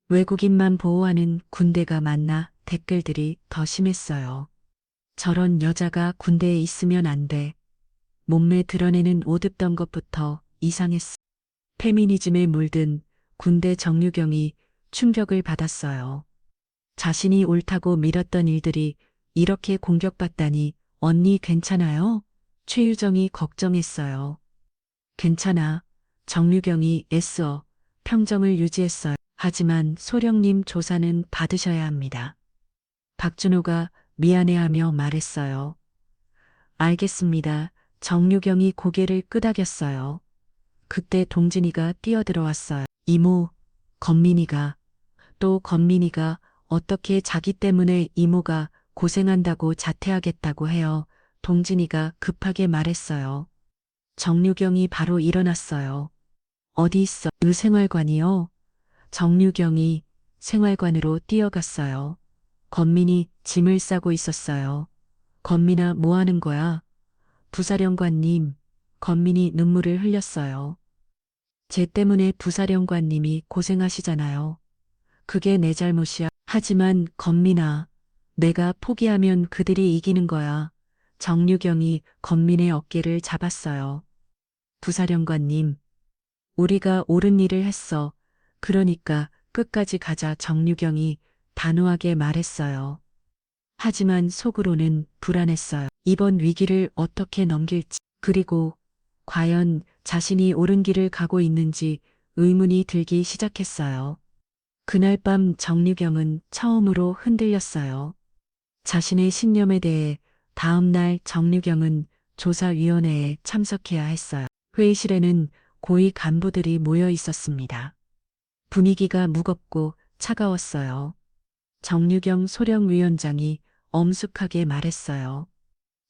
외국인만 보호하는 군대가 맞나? 댓글들이 더 심했어요. 저런 여자가 군대에 있으면 안 돼. 몸매 드러내는 옷 입던 것부터 이상했어. 페미니즘에 물든 군대 정유경이 충격을 받았어요. 자신이 옳다고 믿었던 일들이 이렇게 공격받다니. 언니 괜찮아요? 최유정이 걱정했어요. 괜찮아. 정유경이 애써 평정을 유지했어요. 하지만 소령님 조사는 받으셔야 합니다. 박준호가 미안해하며 말했어요. 알겠습니다. 정유경이 고개를 끄덕였어요. 그때 동진이가 뛰어들어왔어요. 이모, 건민이가. 또 건민이가 어떻게 자기 때문에 이모가 고생한다고 자퇴하겠다고 해요. 동진이가 급하게 말했어요. 정유경이 바로 일어났어요. 어디 있어? 생활관이요? 정유경이 생활관으로 뛰어갔어요. 건민이 짐을 싸고 있었어요. 건민아, 뭐 하는 거야? 부사령관님, 건민이 눈물을 흘렸어요. 쟤 때문에 부사령관님이 고생하시잖아요. 그게 내 잘못이야. 하지만 건민아, 내가 포기하면 그들이 이기는 거야. 정유경이 건민의 어깨를 잡았어요. 부사령관님, 우리가 옳은 일을 했어. 그러니까 끝까지 가자. 정유경이 단호하게 말했어요. 하지만 속으로는 불안했어요. 이번 위기를 어떻게 넘길지, 그리고 과연 자신이 옳은 길을 가고 있는지 의문이 들기 시작했어요. 그날 밤 정유경은 처음으로 흔들렸어요. 자신의 신념에 대해 다음 날 정유경은 조사위원회에 참석해야 했어요. 회의실에는 고위 간부들이 모여 있었습니다. 분위기가 무겁고 차가웠어요. 정유경 소령위원장이 엄숙하게 말했어요.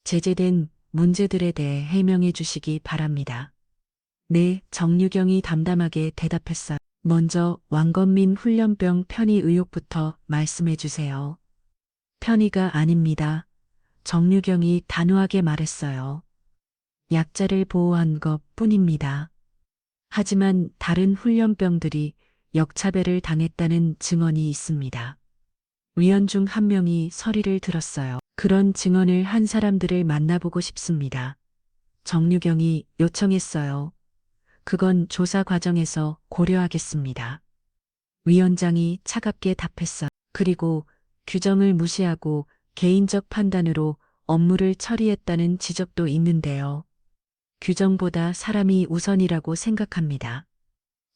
제재된 문제들에 대해 해명해 주시기 바랍니다. 네, 정유경이 담담하게 대답했어요. 먼저 왕건민 훈련병 편의 의혹부터 말씀해 주세요. 편의가 아닙니다. 정유경이 단호하게 말했어요. 약자를 보호한 것 뿐입니다. 하지만 다른 훈련병들이 역차별을 당했다는 증언이 있습니다. 위원 중 한 명이 서리를 들었어요. 그런 증언을 한 사람들을 만나보고 싶습니다. 정유경이 요청했어요. 그건 조사 과정에서 고려하겠습니다. 위원장이 차갑게 답했어요. 그리고 규정을 무시하고 개인적 판단으로 업무를 처리했다는 지적도 있는데요. 규정보다 사람이 우선이라고 생각합니다.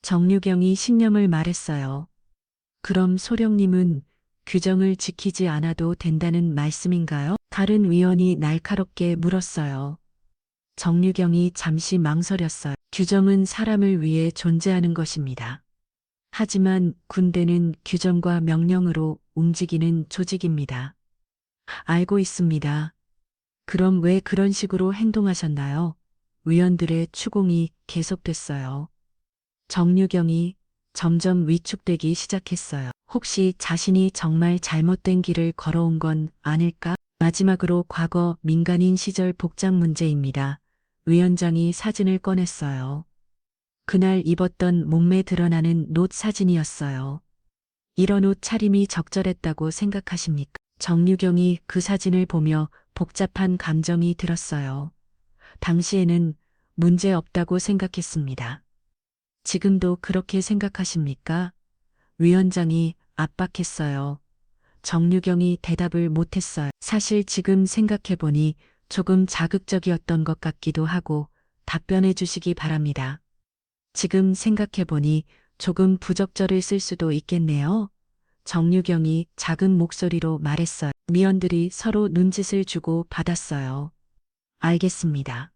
정유경이 신념을 말했어요. 그럼 소령님은 규정을 지키지 않아도 된다는 말씀인가요? 다른 위원이 날카롭게 물었어요. 정유경이 잠시 망설였어요. 규정은 사람을 위해 존재하는 것입니다. 하지만 군대는 규정과 명령으로 움직이는 조직입니다. 알고 있습니다. 그럼 왜 그런 식으로 행동하셨나요? 위원들의 추궁이 계속됐어요. 정유경이 점점 위축되기 시작했어요. 혹시 자신이 정말 잘못된 길을 걸어온 건 아닐까? 마지막으로 과거 민간인 시절 복장 문제입니다. 위원장이 사진을 꺼냈어요. 그날 입었던 몸매 드러나는 놋 사진이었어요. 이런 옷 차림이 적절했다고 생각하십니까? 정유경이 그 사진을 보며 복잡한 감정이 들었어요. 당시에는 문제 없다고 생각했습니다. 지금도 그렇게 생각하십니까? 위원장이 압박했어요. 정유경이 대답을 못했어요. 사실 지금 생각해보니 조금 자극적이었던 것 같기도 하고 답변해 주시기 바랍니다. 지금 생각해보니 조금 부적절했을 수도 있겠네요. 정유경이 작은 목소리로 말했어요. 미원들이 서로 눈짓을 주고 받았어요. 알겠습니다.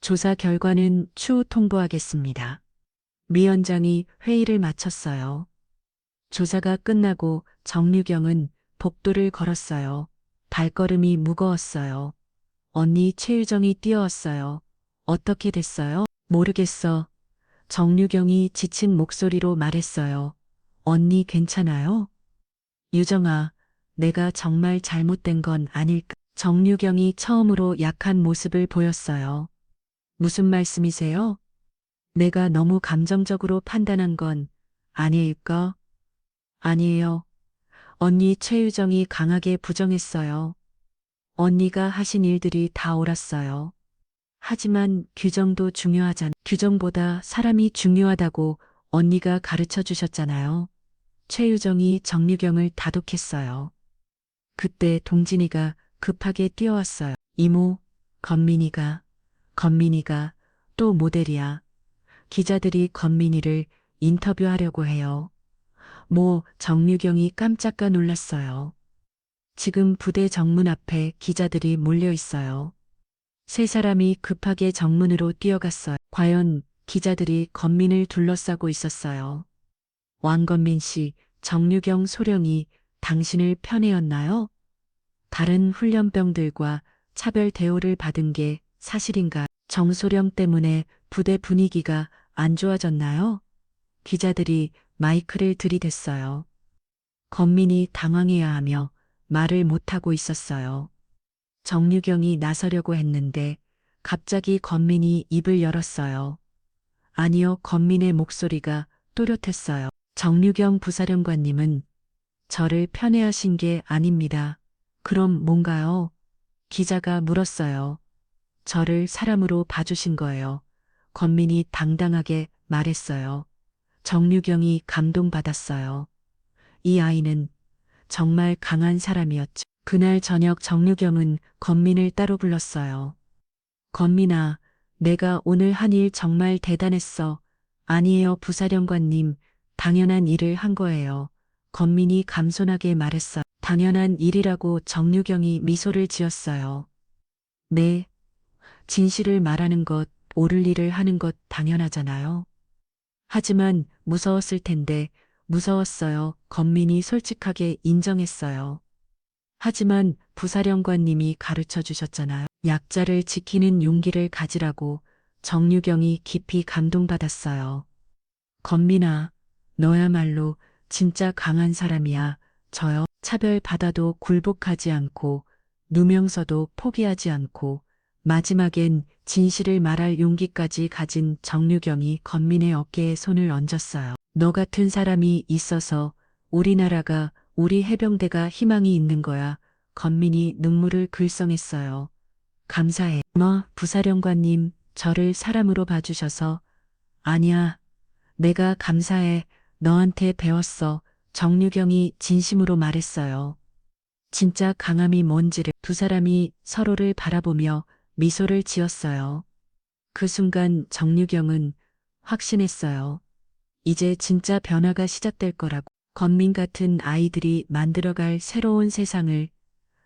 조사 결과는 추후 통보하겠습니다. 위원장이 회의를 마쳤어요. 조사가 끝나고 정유경은 복도를 걸었어요. 발걸음이 무거웠어요. 언니 최유정이 뛰어왔어요. 어떻게 됐어요? 모르겠어. 정유경이 지친 목소리로 말했어요. 언니 괜찮아요? 유정아, 내가 정말 잘못된 건 아닐까? 정유경이 처음으로 약한 모습을 보였어요. 무슨 말씀이세요? 내가 너무 감정적으로 판단한 건 아닐까? 아니에요. 언니 최유정이 강하게 부정했어요. 언니가 하신 일들이 다 옳았어요. 하지만 규정도 중요하잖아. 규정보다 사람이 중요하다고 언니가 가르쳐 주셨잖아요. 최유정이 정유경을 다독했어요. 그때 동진이가 급하게 뛰어왔어요. 이모, 건민이가 또 모델이야. 기자들이 건민이를 인터뷰하려고 해요. 정유경이 깜짝 놀랐어요. 지금 부대 정문 앞에 기자들이 몰려 있어요. 세 사람이 급하게 정문으로 뛰어갔어요. 과연 기자들이 건민을 둘러싸고 있었어요. 왕건민 씨, 정유경 소령이 당신을 편애였나요? 다른 훈련병들과 차별 대우를 받은 게 사실인가? 정소령 때문에 부대 분위기가 안 좋아졌나요? 기자들이 마이크를 들이댔어요. 건민이 당황해야 하며 말을 못하고 있었어요. 정유경이 나서려고 했는데 갑자기 건민이 입을 열었어요. 아니요, 건민의 목소리가 또렷했어요. 정유경 부사령관님은 저를 편애하신 게 아닙니다. 그럼 뭔가요? 기자가 물었어요. 저를 사람으로 봐주신 거예요. 건민이 당당하게 말했어요. 정유경이 감동받았어요. 이 아이는 정말 강한 사람이었죠. 그날 저녁 정유경은 건민을 따로 불렀어요. 건민아, 내가 오늘 한 일 정말 대단했어. 아니에요, 부사령관님. 당연한 일을 한 거예요. 건민이 감손하게 말했어요. 당연한 일이라고 정유경이 미소를 지었어요. 네, 진실을 말하는 것, 옳을 일을 하는 것 당연하잖아요. 하지만 무서웠을 텐데, 무서웠어요. 건민이 솔직하게 인정했어요. 하지만 부사령관님이 가르쳐 주셨잖아요. 약자를 지키는 용기를 가지라고. 정유경이 깊이 감동받았어요. 건민아, 너야말로 진짜 강한 사람이야. 저요. 차별받아도 굴복하지 않고, 누명서도 포기하지 않고, 마지막엔 진실을 말할 용기까지 가진 정유경이 건민의 어깨에 손을 얹었어요. 너 같은 사람이 있어서 우리나라가, 우리 해병대가 희망이 있는 거야. 건민이 눈물을 글썽했어요. 감사해. 부사령관님, 저를 사람으로 봐주셔서. 아니야, 내가 감사해. 너한테 배웠어. 정유경이 진심으로 말했어요. 진짜 강함이 뭔지를 두 사람이 서로를 바라보며 미소를 지었어요. 그 순간 정유경은 확신했어요. 이제 진짜 변화가 시작될 거라고. 건민 같은 아이들이 만들어갈 새로운 세상을,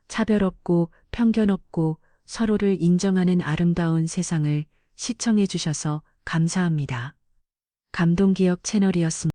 차별 없고 편견 없고 서로를 인정하는 아름다운 세상을 시청해 주셔서 감사합니다. 감동기억 채널이었습니다.